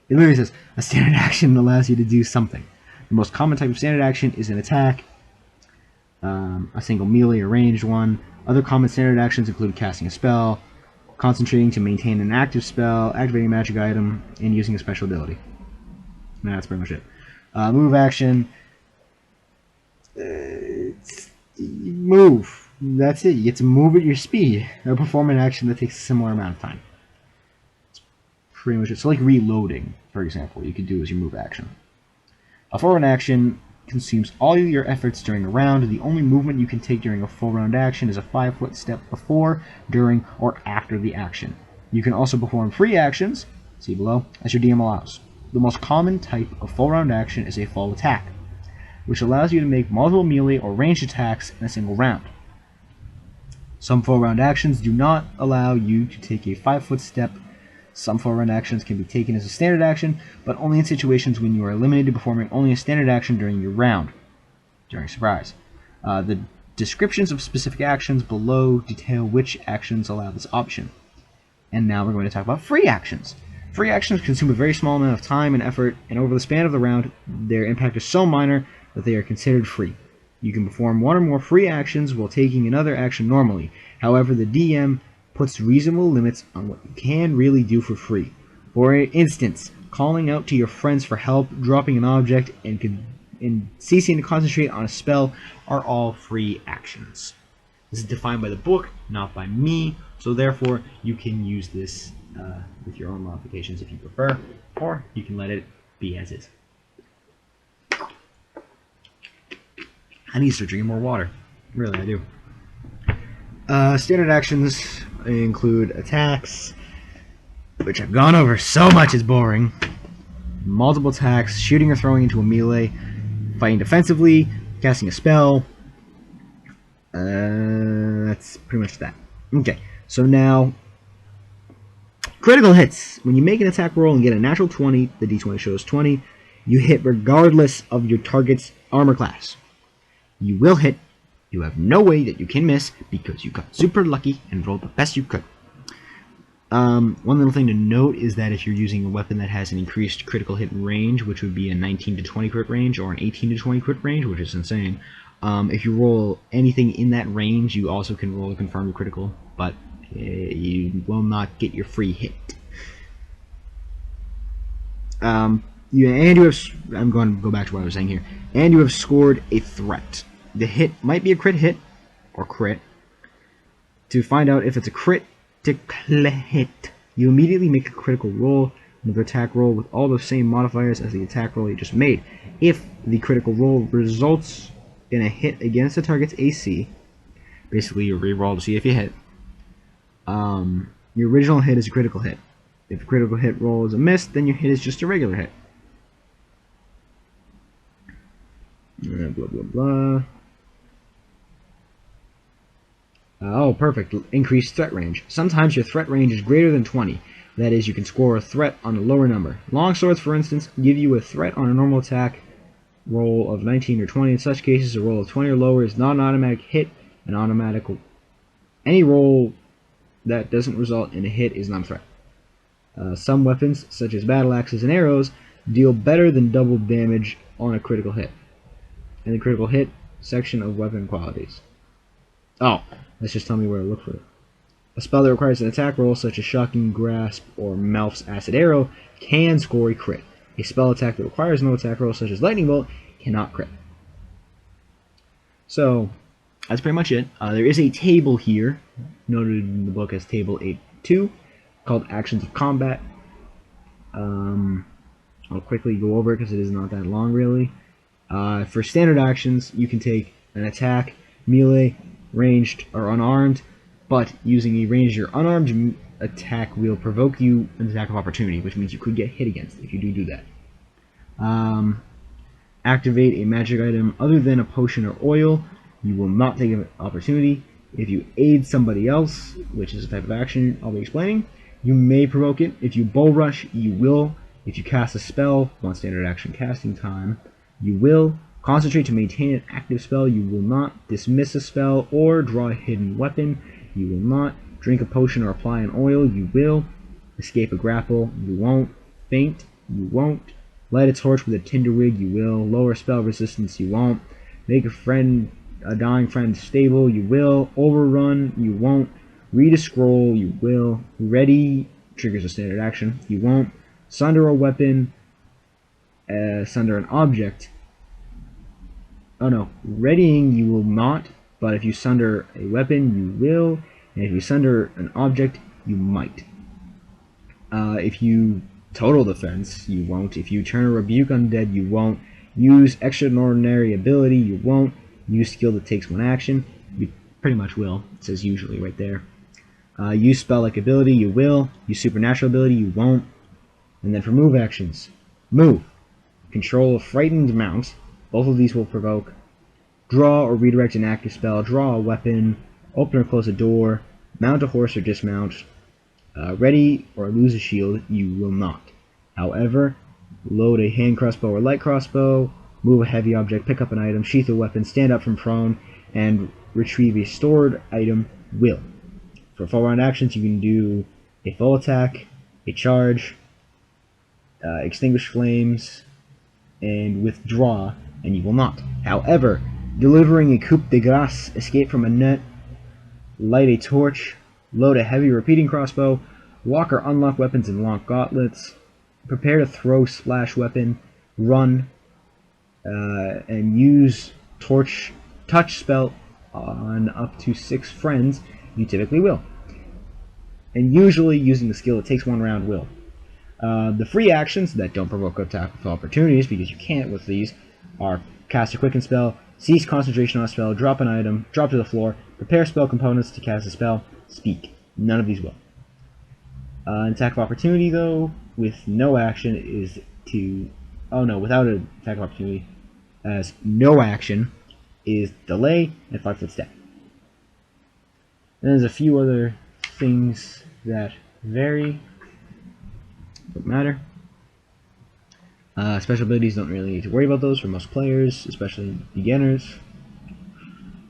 It literally says, a standard action allows you to do something. The most common type of standard action is an attack, a single melee or ranged one. Other common standard actions include casting a spell, concentrating to maintain an active spell, activating a magic item, and using a special ability. And that's pretty much it. Move action. Move. That's it. You get to move at your speed, or perform an action that takes a similar amount of time. That's pretty much it. So like reloading, for example, you could do as your move action. A forward action consumes all your efforts during a round. The only movement you can take during a full round action is a 5-foot step before, during, or after the action. You can also perform free actions, see below, as your DM allows. The most common type of full round action is a full attack, which allows you to make multiple melee or ranged attacks in a single round. Some full round actions do not allow you to take a 5-foot step. Some full round actions can be taken as a standard action, but only in situations when you are limited to performing only a standard action during your round, during surprise. The descriptions of specific actions below detail which actions allow this option. And now we're going to talk about free actions. Free actions consume a very small amount of time and effort, and over the span of the round, their impact is so minor that they are considered free. You can perform one or more free actions while taking another action normally. However, the DM puts reasonable limits on what you can really do for free. For instance, calling out to your friends for help, dropping an object, and ceasing to concentrate on a spell are all free actions. This is defined by the book, not by me, so therefore you can use this with your own modifications if you prefer, or you can let it be as is. I need to start drinking more water. Really, I do. Standard actions include attacks, which I've gone over so much is boring. Multiple attacks, shooting or throwing into a melee, fighting defensively, casting a spell. That's pretty much that. Okay, so now critical hits. When you make an attack roll and get a natural 20, the d20 shows 20, you hit regardless of your target's armor class. You will hit. You have no way that you can miss because you got super lucky and rolled the best you could. One little thing to note is that if you're using a weapon that has an increased critical hit range, which would be a 19 to 20 crit range or an 18 to 20 crit range, which is insane, if you roll anything in that range, you also can roll a confirmed critical, but you will not get your free hit. I'm going to go back to what I was saying here. And you have scored a threat. The hit might be a crit hit, or crit. To find out if it's a critical hit, you immediately make a critical roll, another attack roll with all the same modifiers as the attack roll you just made. If the critical roll results in a hit against the target's AC, basically you re-roll to see if you hit, your original hit is a critical hit. If the critical hit roll is a miss, then your hit is just a regular hit. Blah, blah, blah. Oh, perfect. Increased threat range. Sometimes your threat range is greater than 20. That is, you can score a threat on a lower number. Longswords, for instance, give you a threat on a normal attack roll of 19 or 20. In such cases, a roll of 20 or lower is not an automatic hit. Any roll that doesn't result in a hit is not a threat. Some weapons, such as battle axes and arrows, deal better than double damage on a critical hit. In the critical hit section of weapon qualities. Oh, let's just tell me where to look for it. A spell that requires an attack roll, such as Shocking Grasp or Melf's Acid Arrow, can score a crit. A spell attack that requires no attack roll, such as Lightning Bolt, cannot crit. So, that's pretty much it. There is a table here, noted in the book as Table 8.2, called Actions of Combat. I'll quickly go over it because it is not that long, really. For standard actions, you can take an attack, melee, ranged, or unarmed, but using a ranged or unarmed attack will provoke you an attack of opportunity, which means you could get hit against if you do that. Activate a magic item other than a potion or oil, you will not take an opportunity. If you aid somebody else, which is a type of action I'll be explaining, you may provoke it. If you bull rush, you will. If you cast a spell, one standard action casting time, you will. Concentrate to maintain an active spell, you will not. Dismiss a spell or draw a hidden weapon, you will not. Drink a potion or apply an oil, you will. Escape a grapple, you won't. Faint, you won't. Light a torch with a tinder wig, you will. Lower spell resistance, you won't. Make a dying friend stable, you will. Overrun, you won't. Read a scroll, you will. Ready triggers a standard action, you won't. Sunder a weapon, sunder an object. Oh no, readying you will not, but if you sunder a weapon, you will. And if you sunder an object, you might. If you total defense, you won't. If you turn a rebuke undead, you won't. Use extraordinary ability, you won't. Use skill that takes one action, you pretty much will. It says usually right there. Use spell-like ability, you will. Use supernatural ability, you won't. And then for move actions, move. Control a frightened mount. Both of these will provoke. Draw or redirect an active spell. Draw a weapon. Open or close a door. Mount a horse or dismount. Ready or lose a shield, you will not. However, load a hand crossbow or light crossbow. Move a heavy object. Pick up an item. Sheath a weapon. Stand up from prone. And retrieve a stored item, will. For full round actions, you can do a full attack, a charge, extinguish flames, and withdraw, and you will not. However, delivering a coup de grace, escape from a net, light a torch, load a heavy repeating crossbow, lock or unlock weapons and lock gauntlets, prepare to throw slash weapon, run, and use touch spell on up to 6 friends, you typically will. And usually using the skill that takes 1 round will. The free actions that don't provoke attack of opportunities, because you can't with these, are cast a quicken spell, cease concentration on a spell, drop an item, drop to the floor, prepare spell components to cast a spell, speak. None of these will. An attack of opportunity, though, with no action is to... Oh no, without an attack of opportunity, as no action is delay and 5-foot step. And there's a few other things that vary. Don't matter. Special abilities, don't really need to worry about those for most players, especially beginners.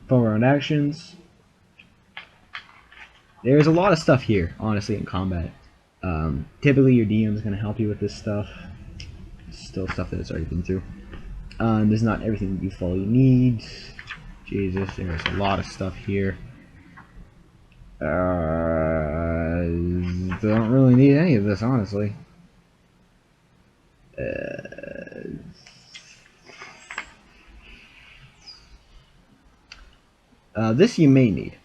Full round actions. There's a lot of stuff here, honestly, in combat. Typically your DM is going to help you with this stuff. It's still stuff that it's already been through. There's not everything you follow you need. Jesus, there's a lot of stuff here. Don't really need any of this, honestly. This you may need.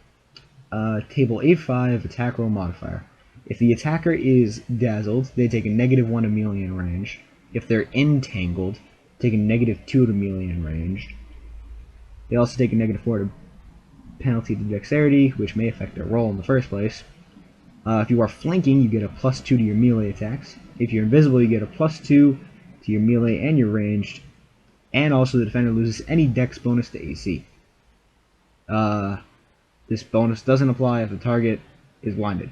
Table 8.5 attack roll modifier. If the attacker is dazzled, they take a -1 to melee in range. If they're entangled, take a -2 to melee in range. They also take a -4 to penalty to dexterity, which may affect their roll in the first place. If you are flanking, you get a +2 to your melee attacks. If you're invisible, you get a +2 to your melee and your ranged. And also the defender loses any dex bonus to AC. This bonus doesn't apply if the target is blinded.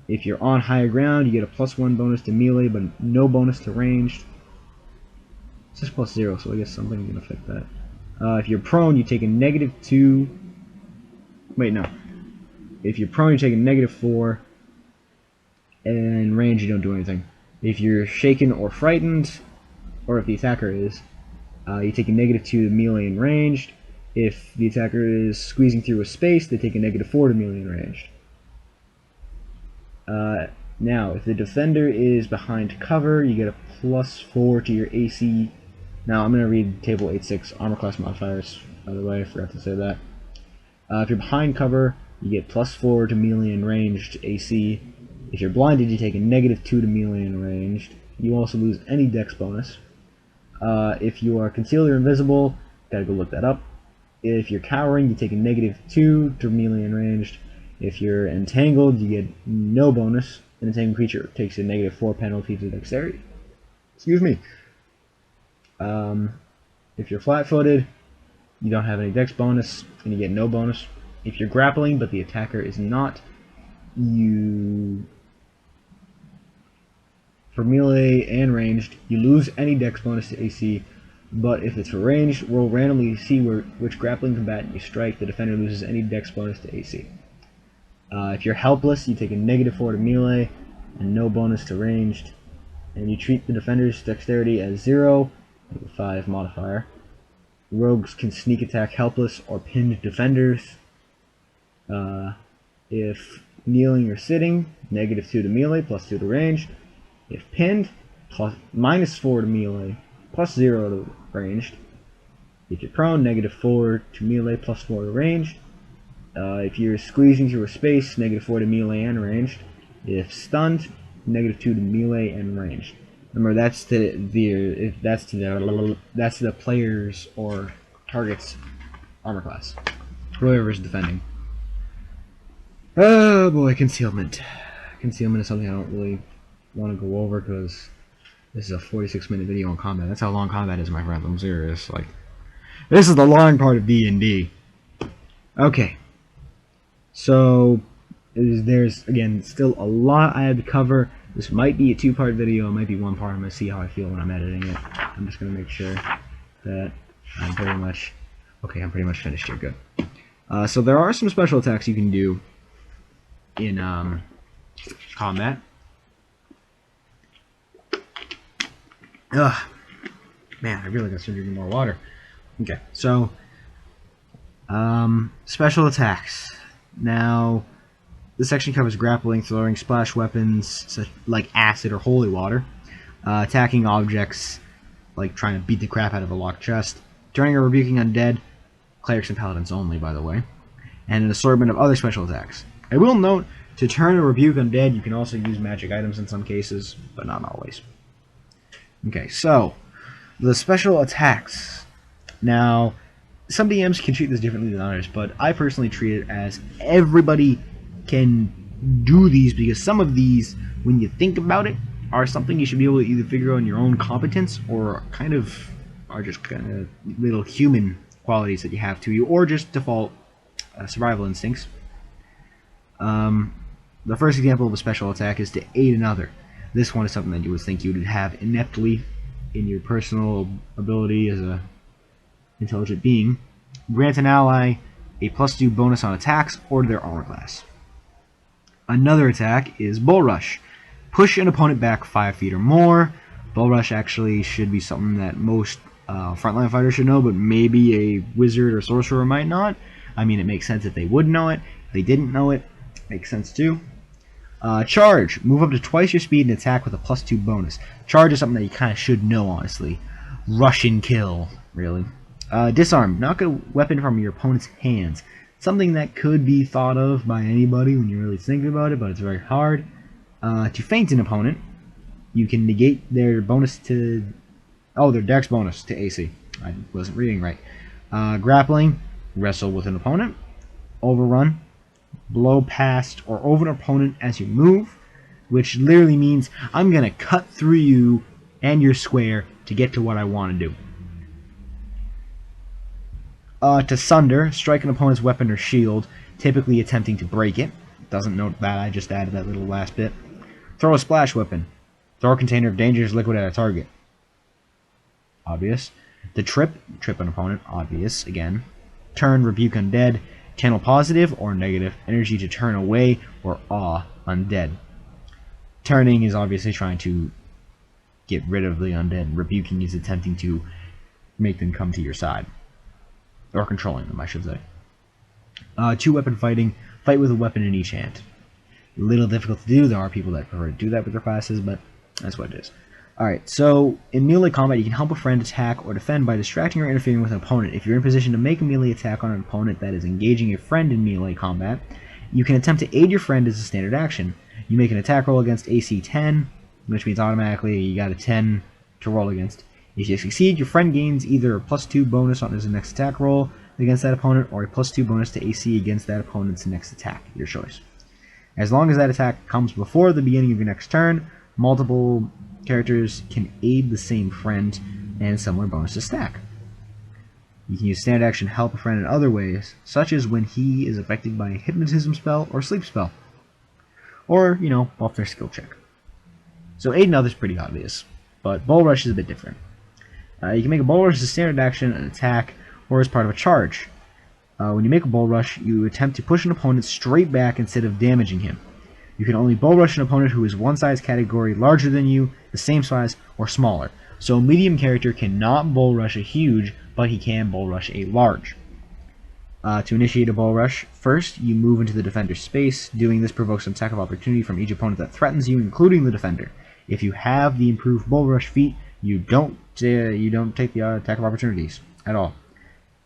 If you're on higher ground, you get a +1 bonus to melee, but no bonus to ranged. It's just +0, so I guess something can affect that. If you're prone, you take a -2. Wait, no. If you're prone, you take a -4. And range, you don't do anything. If you're shaken or frightened, or if the attacker is, you take a -2 to melee and ranged. If the attacker is squeezing through a space, they take a -4 to melee and ranged. Now, if the defender is behind cover, you get a +4 to your AC. Now, I'm going to read table 8.6 armor class modifiers, by the way, I forgot to say that. If you're behind cover, you get +4 to melee and ranged AC. If you're blinded, you take a -2 to melee and ranged. You also lose any dex bonus. If you are concealed or invisible, gotta go look that up. If you're cowering, you take a -2 to melee and ranged. If you're entangled, you get no bonus. An entangled creature takes a -4 penalty to dexterity. Excuse me. If you're flat-footed, you don't have any dex bonus, and you get no bonus. If you're grappling, but the attacker is not, for melee and ranged, you lose any dex bonus to AC, but if it's for ranged, we'll randomly see which grappling combatant you strike. The defender loses any dex bonus to AC. If you're helpless, you take a -4 to melee, and no bonus to ranged, and you treat the defender's dexterity as 0, with a 5 modifier. Rogues can sneak attack helpless or pinned defenders. If kneeling or sitting, -2 to melee, +2 to ranged. If pinned, -4 to melee, +0 to ranged. If you're prone, -4 to melee, +4 to ranged. If you're squeezing through a space, -4 to melee and ranged. If stunned, -2 to melee and ranged. Remember, that's the player's or target's armor class. Whoever's defending. Oh boy, concealment. Concealment is something I don't really want to go over because this is a 46-minute video on combat. That's how long combat is, my friend. I'm serious. Like, this is the long part of D&D. Okay. So, there's, again, still a lot I have to cover. This might be a 2-part video. It might be 1 part. I'm going to see how I feel when I'm editing it. I'm just going to make sure that I'm pretty much... Okay, I'm pretty much finished here. Good. So there are some special attacks you can do in combat. Ugh. Man, I really got to drink more water. Okay, so special attacks. Now, this section covers grappling, throwing splash weapons such like acid or holy water, attacking objects like trying to beat the crap out of a locked chest, turning or rebuking undead, clerics and paladins only, by the way, and an assortment of other special attacks. I will note, to turn or rebuke undead, you can also use magic items in some cases, but not always. Okay, so the special attacks. Now, some DMs can treat this differently than others, but I personally treat it as everybody can do these, because some of these, when you think about it, are something you should be able to either figure out in your own competence or kind of are just kind of little human qualities that you have to you, or just default survival instincts. The first example of a special attack is to aid another. This one is something that you would think you would have ineptly in your personal ability as a intelligent being. Grant an ally a +2 bonus on attacks or to their armor class. Another attack is Bull Rush. Push an opponent back 5 feet or more. Bull Rush actually should be something that most frontline fighters should know, but maybe a wizard or sorcerer might not. I mean, it makes sense if they would know it. If they didn't know it, makes sense too. Charge. Move up to twice your speed and attack with a +2 bonus. Charge is something that you kind of should know, honestly. Rush and kill, really. Disarm. Knock a weapon from your opponent's hands. Something that could be thought of by anybody when you really think about it, but it's very hard. To feint an opponent, you can negate their bonus to... Oh, their dex bonus to AC. I wasn't reading right. Grappling. Wrestle with an opponent. Overrun. Blow past or over an opponent as you move, which literally means I'm going to cut through you and your square to get to what I want to do. To sunder, strike an opponent's weapon or shield, typically attempting to break it. Doesn't note that, I just added that little last bit. Throw a splash weapon. Throw a container of dangerous liquid at a target. Obvious. To trip an opponent. Obvious, again. Turn, rebuke undead. Channel positive or negative energy to turn away or awe undead. Turning is obviously trying to get rid of the undead. Rebuking is attempting to make them come to your side. or controlling them, I should say. Two-weapon fighting, fight with a weapon in each hand. A little difficult to do. There are people that prefer to do that with their classes, but that's what it is. Alright, so in melee combat, you can help a friend attack or defend by distracting or interfering with an opponent. If you're in position to make a melee attack on an opponent that is engaging a friend in melee combat, you can attempt to aid your friend as a standard action. You make an attack roll against AC 10, which means automatically you got a 10 to roll against. If you succeed, your friend gains either a +2 bonus on his next attack roll against that opponent, or a +2 bonus to AC against that opponent's next attack, your choice. As long as that attack comes before the beginning of your next turn, multiple characters can aid the same friend, and similar bonuses stack. You can use standard action to help a friend in other ways, such as when he is affected by a hypnotism spell or sleep spell. Or, buff their skill check. So aid and others is pretty obvious, but Bull Rush is a bit different. You can make a Bull Rush as a standard action, an attack, or as part of a charge. When you make a Bull Rush, you attempt to push an opponent straight back instead of damaging him. You can only Bull Rush an opponent who is one size category larger than you, the same size, or smaller. So a medium character cannot Bull Rush a huge, but he can Bull Rush a large. To initiate a Bull Rush, first you move into the defender's space. Doing this provokes an attack of opportunity from each opponent that threatens you, including the defender. If you have the improved Bull Rush feat, you don't take the attack of opportunities at all.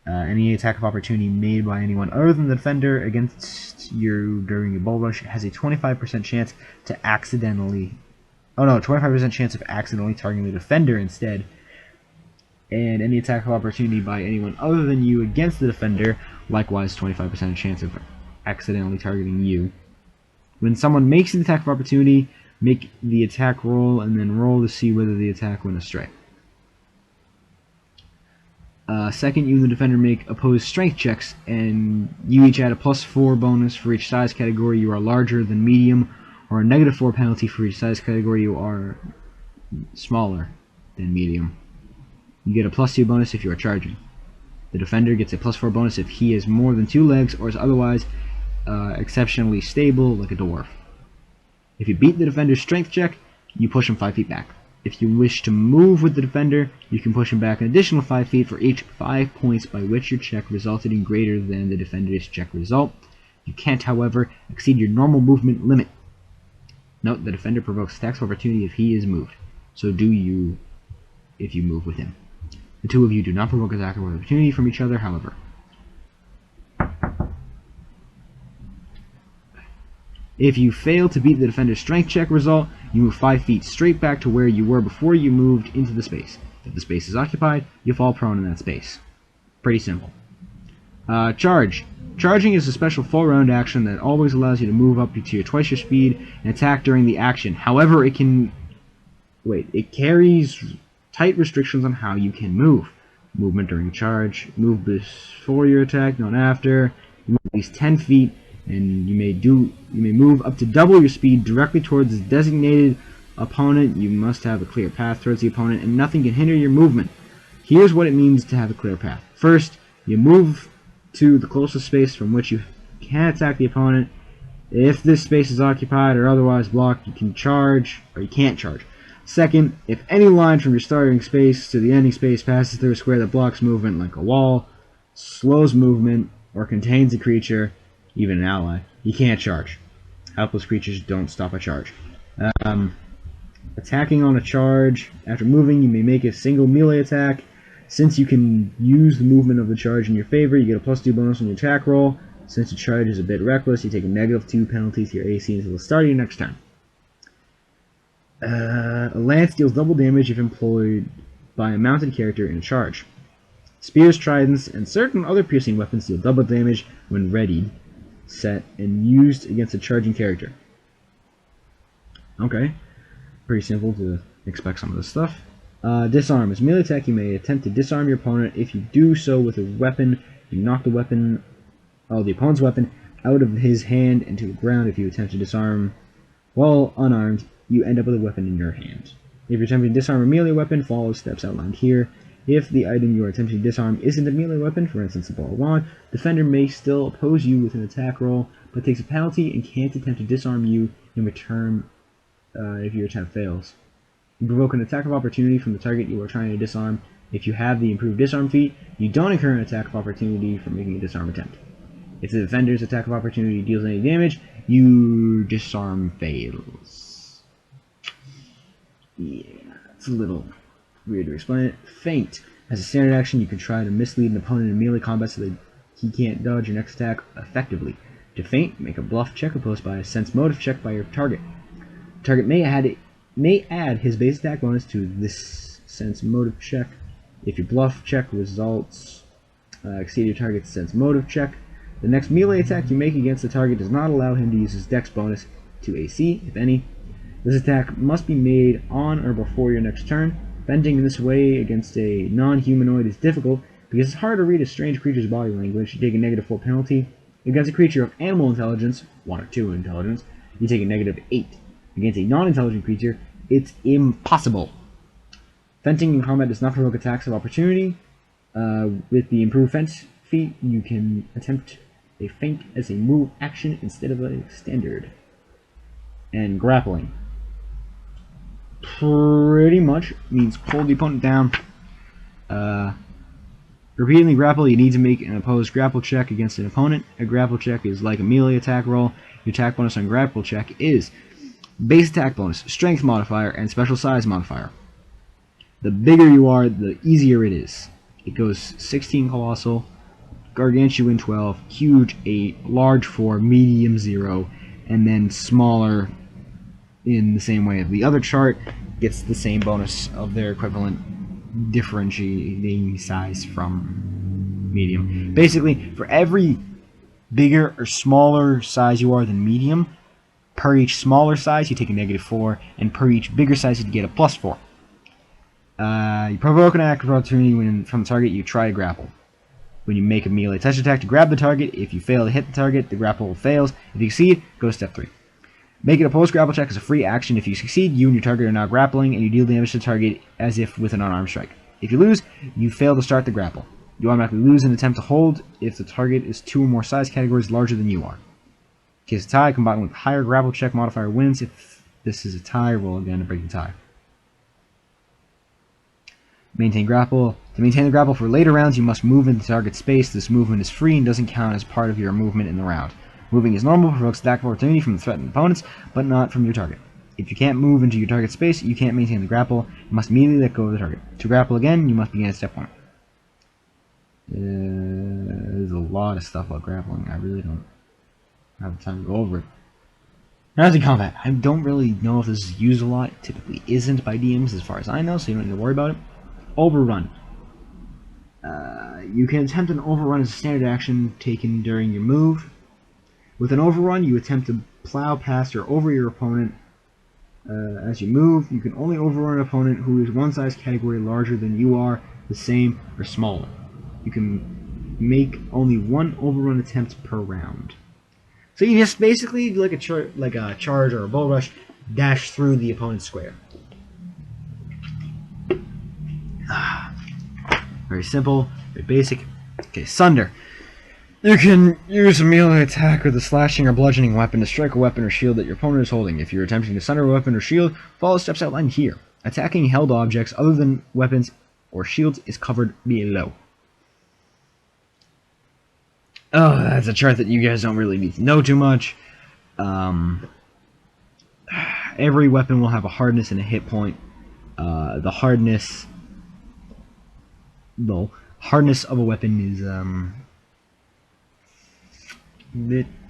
Any attack of opportunity made by anyone other than the defender against you during a Bull Rush has a 25% chance to accidentally... 25% chance of accidentally targeting the defender instead. And any attack of opportunity by anyone other than you against the defender, likewise 25% chance of accidentally targeting you. When someone makes an attack of opportunity, make the attack roll and then roll to see whether the attack went astray. Second, you and the defender make opposed strength checks, and you each add a +4 bonus for each size category you are larger than medium, or a -4 penalty for each size category you are smaller than medium. You get a +2 bonus if you are charging. The defender gets a +4 bonus if he has more than 2 legs or is otherwise exceptionally stable, like a dwarf. If you beat the defender's strength check, you push him 5 feet back. If you wish to move with the defender, you can push him back an additional 5 feet for each 5 points by which your check resulted in greater than the defender's check result. You can't, however, exceed your normal movement limit. Note, the defender provokes attacks of opportunity if he is moved. So do you if you move with him. The two of you do not provoke attack of opportunity from each other, however. If you fail to beat the defender's strength check result, you move 5 feet straight back to where you were before you moved into the space. If the space is occupied, you fall prone in that space. Pretty simple. Charge. Charging is a special full round action that always allows you to move up to twice your speed and attack during the action. However, it carries tight restrictions on how you can move. Movement during a charge, move before your attack, not after. You move at least 10 feet, and you may move up to double your speed directly towards the designated opponent. You must have a clear path towards the opponent, and nothing can hinder your movement. Here's what it means to have a clear path. First, you move to the closest space from which you can attack the opponent. If this space is occupied or otherwise blocked, you can charge, or you can't charge. Second, if any line from your starting space to the ending space passes through a square that blocks movement, like a wall, slows movement, or contains a creature, even an ally, you can't charge. Helpless creatures don't stop a charge. Attacking on a charge, after moving, you may make a single melee attack. Since you can use the movement of the charge in your favor, you get a +2 bonus on your attack roll. Since the charge is a bit reckless, you take a -2 penalty to your AC until the start of your next turn. A lance deals double damage if employed by a mounted character in a charge. Spears, tridents, and certain other piercing weapons deal double damage when readied, set, and used against a charging character. Okay, pretty simple to expect some of this stuff. Disarm. As melee attack, you may attempt to disarm your opponent. If you do so with a weapon, you knock the opponent's weapon out of his hand and to the ground. If you attempt to disarm while unarmed, you end up with a weapon in your hand. If you're attempting to disarm a melee weapon, follow steps outlined here. If the item you are attempting to disarm isn't a melee weapon, for instance a ball of wand, the defender may still oppose you with an attack roll, but takes a penalty and can't attempt to disarm you in return if your attempt fails. You provoke an attack of opportunity from the target you are trying to disarm. If you have the improved disarm feat, you don't incur an attack of opportunity for making a disarm attempt. If the defender's attack of opportunity deals any damage, your disarm fails. Yeah, it's a little weird to explain it. Feint. As a standard action, you can try to mislead an opponent in melee combat so that he can't dodge your next attack effectively. To feint, make a bluff check opposed by a sense motive check by your target. The target may add his base attack bonus to this sense motive check. If your bluff check results exceed your target's sense motive check, the next melee attack you make against the target does not allow him to use his dex bonus to AC, if any. This attack must be made on or before your next turn. Feinting in this way against a non-humanoid is difficult because it's hard to read a strange creature's body language. You take a -4 penalty. Against a creature of animal intelligence, 1 or 2 intelligence, you take a -8. Against a non-intelligent creature, it's impossible. Feinting in combat does not provoke attacks of opportunity. With the improved feint feat, you can attempt a feint as a move action instead of a standard. And grappling. Pretty much means hold the opponent down. Repeatedly grapple, you need to make an opposed grapple check against an opponent. A grapple check is like a melee attack roll. Your attack bonus on grapple check is base attack bonus, strength modifier, and special size modifier. The bigger you are, the easier it is. It goes 16 colossal, gargantuan 12, huge 8, large 4, medium 0, and then smaller in the same way. The other chart gets the same bonus of their equivalent differentiating size from medium. Basically, for every bigger or smaller size you are than medium, per each smaller size you take a -4, and per each bigger size you get a +4. You provoke an attack of opportunity when from the target you try to grapple. When you make a melee touch attack to grab the target, if you fail to hit the target, the grapple fails. If you succeed, go to step 3. Make it a post-grapple check as a free action. If you succeed, you and your target are now grappling, and you deal damage to the target as if with an unarmed strike. If you lose, you fail to start the grapple. You automatically lose an attempt to hold if the target is 2 or more size categories larger than you are. In case of tie, combined with higher grapple check modifier wins. If this is a tie, roll again to break the tie. Maintain grapple. To maintain the grapple for later rounds, you must move into the target space. This movement is free and doesn't count as part of your movement in the round. Moving is normal, provokes attack of opportunity from the threatened opponents, but not from your target. If you can't move into your target space, you can't maintain the grapple. You must immediately let go of the target. To grapple again, you must begin at step 1. There's a lot of stuff about grappling. I really don't have the time to go over it. As in combat, I don't really know if this is used a lot. It typically isn't by DMs as far as I know, so you don't need to worry about it. Overrun. You can attempt an overrun as a standard action taken during your move. With an overrun, you attempt to plow past or over your opponent as you move. You can only overrun an opponent who is one size category larger than you are, the same, or smaller. You can make only one overrun attempt per round. So you just basically, like a charge or a bull rush, dash through the opponent's square. Very simple, very basic. Okay, Sunder. You can use a melee attack with a slashing or bludgeoning weapon to strike a weapon or shield that your opponent is holding. If you're attempting to sunder a weapon or shield, follow the steps outlined here. Attacking held objects other than weapons or shields is covered below. Oh, that's a chart that you guys don't really need to know too much. Every weapon will have a hardness and a hit point. The hardness of a weapon is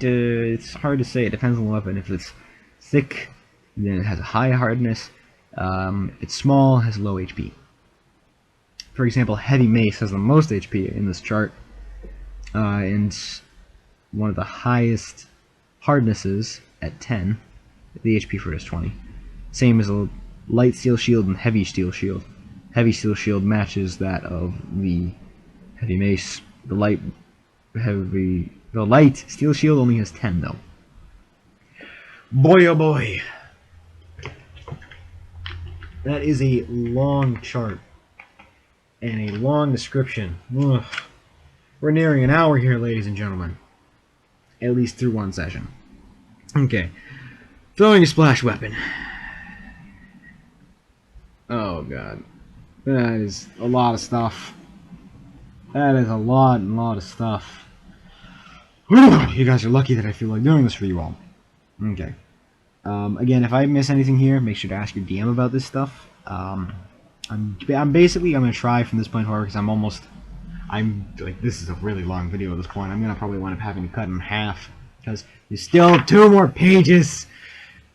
it's hard to say. It depends on the weapon. If it's thick, then it has a high hardness. If it's small, it has low HP. For example, heavy mace has the most HP in this chart, and one of the highest hardnesses at 10. The HP for it is 20. Same as a light steel shield and heavy steel shield. Heavy steel shield matches that of the heavy mace. The light steel shield only has 10 though. Boy oh boy. That is a long chart and a long description. Ugh. We're nearing an hour here, ladies and gentlemen. At least through one session. Okay. Throwing a splash weapon. Oh god. That is a lot of stuff. That is a lot of stuff. You guys are lucky that I feel like doing this for you all. Okay. Again, if I miss anything here, make sure to ask your DM about this stuff. I'm basically gonna try from this point forward because I'm like, this is a really long video at this point. I'm gonna probably wind up having to cut in half because there's still 2 more pages.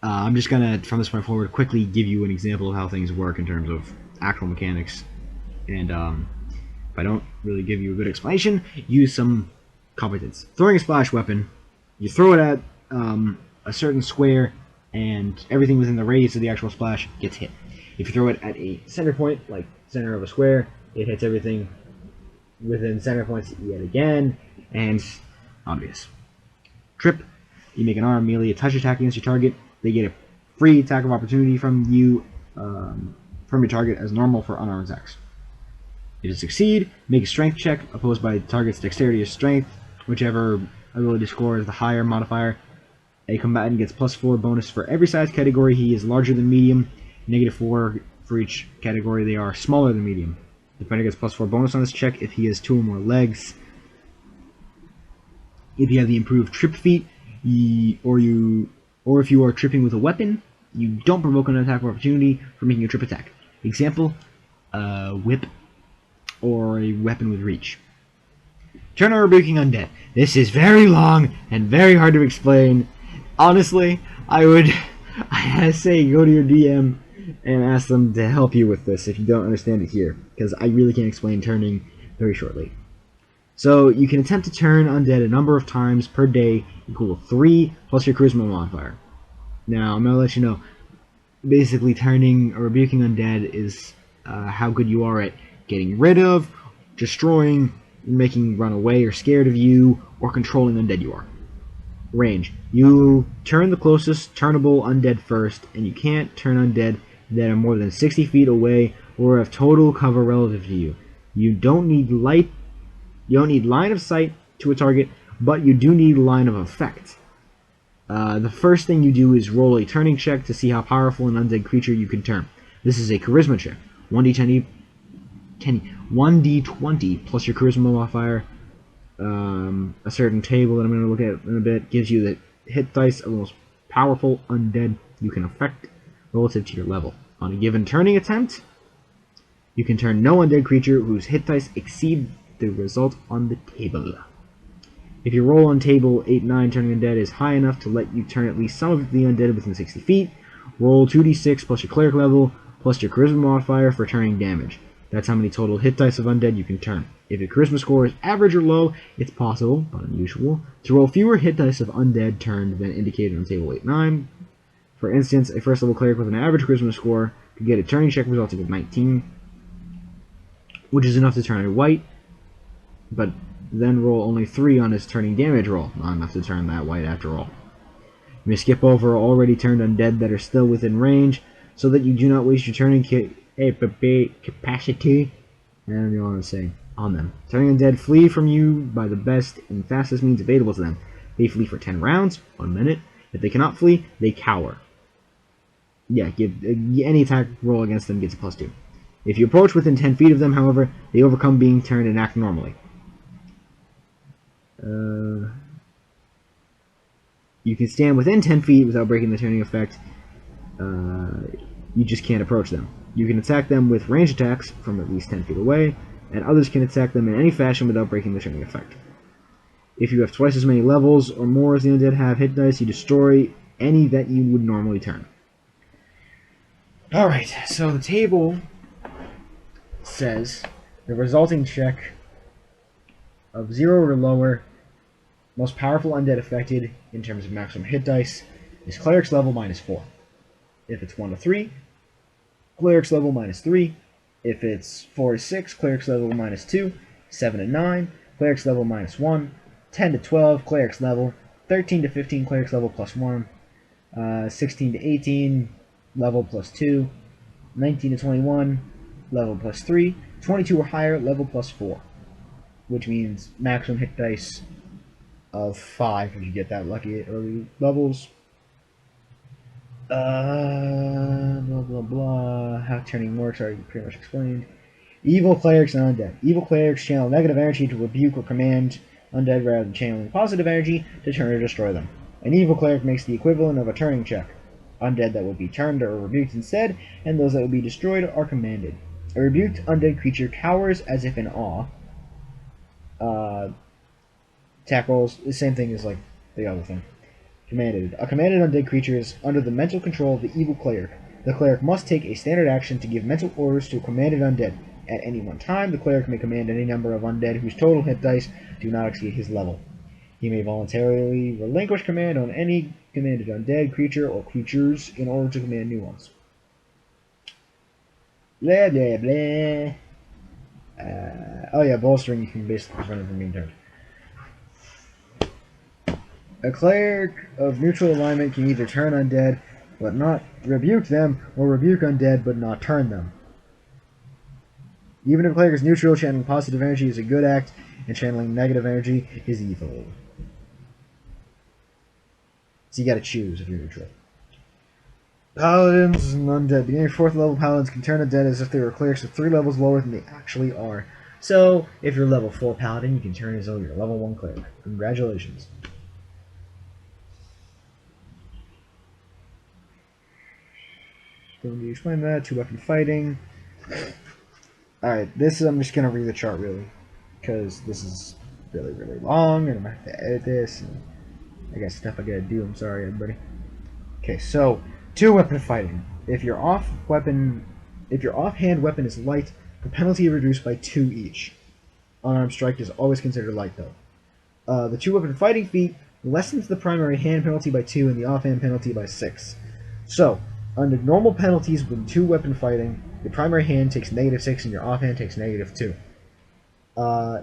I'm just gonna, from this point forward, quickly give you an example of how things work in terms of actual mechanics. And if I don't really give you a good explanation, use some competence. Throwing a splash weapon, you throw it at a certain square, and everything within the radius of the actual splash gets hit. If you throw it at a center point, like center of a square, it hits everything within center points yet again, and obvious. Trip, you make an arm melee, a touch attack against your target. They get a free attack of opportunity from you, from your target as normal for unarmed attacks. If you succeed, make a strength check opposed by the target's dexterity or strength, whichever ability score is the higher modifier. A combatant gets +4 bonus for every size category he is larger than medium, -4 for each category they are smaller than medium. The fighter gets +4 bonus on this check if he has 2 or more legs. If you have the improved trip feat, or if you are tripping with a weapon, you don't provoke an attack of opportunity for making a trip attack. Example, a whip or a weapon with reach. Turn or rebuking undead. This is very long and very hard to explain. Honestly, I say go to your DM and ask them to help you with this if you don't understand it here, because I really can't explain turning very shortly. So you can attempt to turn undead a number of times per day equal 3 plus your charisma modifier. Now I'm gonna let you know, basically turning or rebuking undead is how good you are at getting rid of, destroying, making run away or scared of you, or controlling undead you are. Range. You turn the closest turnable undead first, and you can't turn undead that are more than 60 feet away or have total cover relative to you. You don't need line of sight to a target, but you do need line of effect. The first thing you do is roll a turning check to see how powerful an undead creature you can turn. This is a charisma check. 1d20 plus your charisma modifier. A certain table that I'm going to look at in a bit gives you the hit dice of the most powerful undead you can affect relative to your level. On a given turning attempt, you can turn no undead creature whose hit dice exceed the result on the table. If your roll on table 8-9 turning undead is high enough to let you turn at least some of the undead within 60 feet, roll 2d6 plus your cleric level plus your charisma modifier for turning damage. That's how many total hit dice of undead you can turn. If your charisma score is average or low, it's possible, but unusual, to roll fewer hit dice of undead turned than indicated on table 8-9. For instance, a first level cleric with an average charisma score could get a turning check resulting in 19, which is enough to turn a white, but then roll only 3 on his turning damage roll, not enough to turn that white after all. You may skip over already turned undead that are still within range, so that you do not waste your turning capacity, I don't know what I'm saying, on them. Turning undead flee from you by the best and fastest means available to them. They flee for 10 rounds, 1 minute. If they cannot flee, they cower. Yeah, any attack roll against them gets a +2. If you approach within 10 feet of them, however, they overcome being turned and act normally. You can stand within 10 feet without breaking the turning effect. You just can't approach them. You can attack them with range attacks from at least 10 feet away, and others can attack them in any fashion without breaking the turning effect. If you have twice as many levels or more as the undead have hit dice, you destroy any that you would normally turn. Alright, so the table says the resulting check of 0 or lower, most powerful undead affected in terms of maximum hit dice, is cleric's level -4. If it's 1 to 3, cleric's level -3. If it's 4 to 6, cleric's level -2. 7 to 9, cleric's level -1. 10 to 12, cleric's level. 13 to 15, cleric's level +1. 16 to 18, level +2. 19 to 21, level +3. 22 or higher, level +4. Which means maximum hit dice of 5 if you get that lucky at early levels. Blah, blah, blah blah. How turning works are pretty much explained. Evil clerics and undead. Evil clerics channel negative energy to rebuke or command undead rather than channeling positive energy to turn or destroy them. An evil cleric makes the equivalent of a turning check. Undead that will be turned are rebuked instead, and those that will be destroyed are commanded. A rebuked undead creature cowers as if in awe. Tackles, the same thing as like the other thing. Commanded. A commanded undead creature is under the mental control of the evil cleric. The cleric must take a standard action to give mental orders to a commanded undead. At any one time, the cleric may command any number of undead whose total hit dice do not exceed his level. He may voluntarily relinquish command on any commanded undead creature or creatures in order to command new ones. Blah, blah, blah. Oh yeah, bolstering you can basically prevent it from being turned. A cleric of neutral alignment can either turn undead, but not rebuke them, or rebuke undead, but not turn them. Even if a cleric is neutral, channeling positive energy is a good act, and channeling negative energy is evil. So you gotta choose if you're neutral. Paladins and undead. Beginning 4th level paladins can turn undead as if they were clerics of 3 levels lower than they actually are. So, if you're level 4 paladin, you can turn as though you're a level 1 cleric. Congratulations. Don't need to explain that. 2-weapon fighting. Alright, I'm just gonna read the chart really. Because this is really, really long, and I'm gonna have to edit this, and I got stuff I gotta do. I'm sorry, everybody. Okay, so 2-weapon fighting. If your offhand weapon is light, the penalty is reduced by 2 each. Unarmed strike is always considered light though. The 2-weapon fighting feat lessens the primary hand penalty by 2 and the offhand penalty by 6. So, under normal penalties with 2-weapon fighting, your primary hand takes -6 and your offhand takes -2.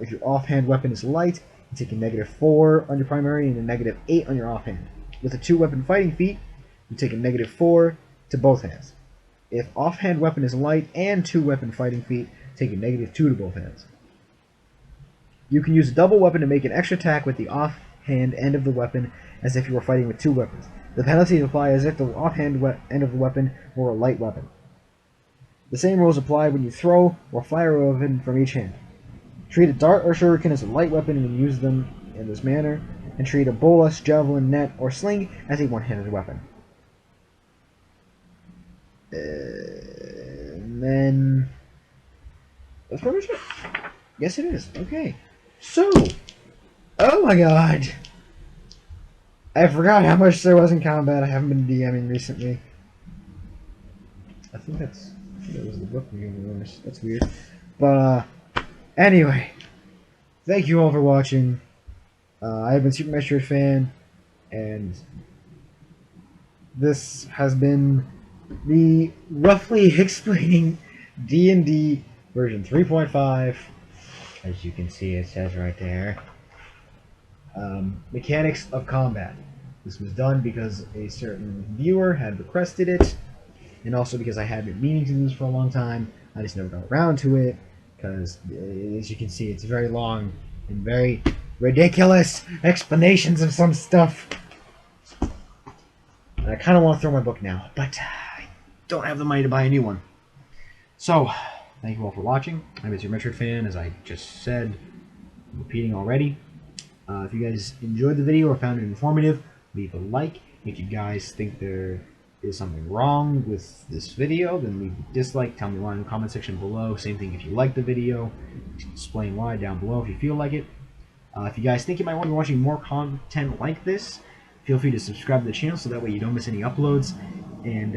If your offhand weapon is light, you take a -4 on your primary and a -8 on your offhand. With a 2-weapon fighting feat, you take a -4 to both hands. If offhand weapon is light and 2-weapon fighting feat, take a -2 to both hands. You can use a double weapon to make an extra attack with the offhand end of the weapon as if you were fighting with 2 weapons. The penalties apply as if the offhand end of the weapon were a light weapon. The same rules apply when you throw or fire a weapon from each hand. Treat a dart or shuriken as a light weapon and use them in this manner, and treat a bolus, javelin, net, or sling as a one-handed weapon. And then that's pretty much it. Yes, it is. Okay. So, oh my god, I forgot how much there was in combat. I haven't been DMing recently. I think that was the book universe. That's weird. But anyway, thank you all for watching. I have been Supermetroidfan, and this has been the roughly explaining D&D version 3.5. As you can see, it says right there. Mechanics of combat. This was done because a certain viewer had requested it, and also because I had been meaning to do this for a long time. I just never got around to it, because as you can see, it's very long and very ridiculous explanations of some stuff. And I kind of want to throw my book now, but I don't have the money to buy a new one. So, thank you all for watching. I'm your Metroidfan, as I just said. I'm repeating already. If you guys enjoyed the video or found it informative, leave a like. If you guys think there is something wrong with this video, then leave a dislike. Tell me why in the comment section below. Same thing if you like the video. Explain why down below if you feel like it. If you guys think you might want to be watching more content like this, feel free to subscribe to the channel so that way you don't miss any uploads. And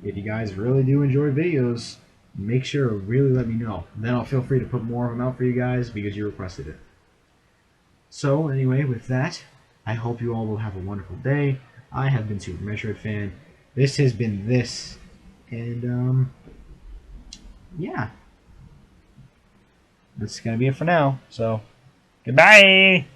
if you guys really do enjoy videos, make sure to really let me know. Then I'll feel free to put more of them out for you guys because you requested it. So anyway, with that, I hope you all will have a wonderful day. I have been Supermetroidfan. This has been this. And yeah. That's going to be it for now. So, goodbye!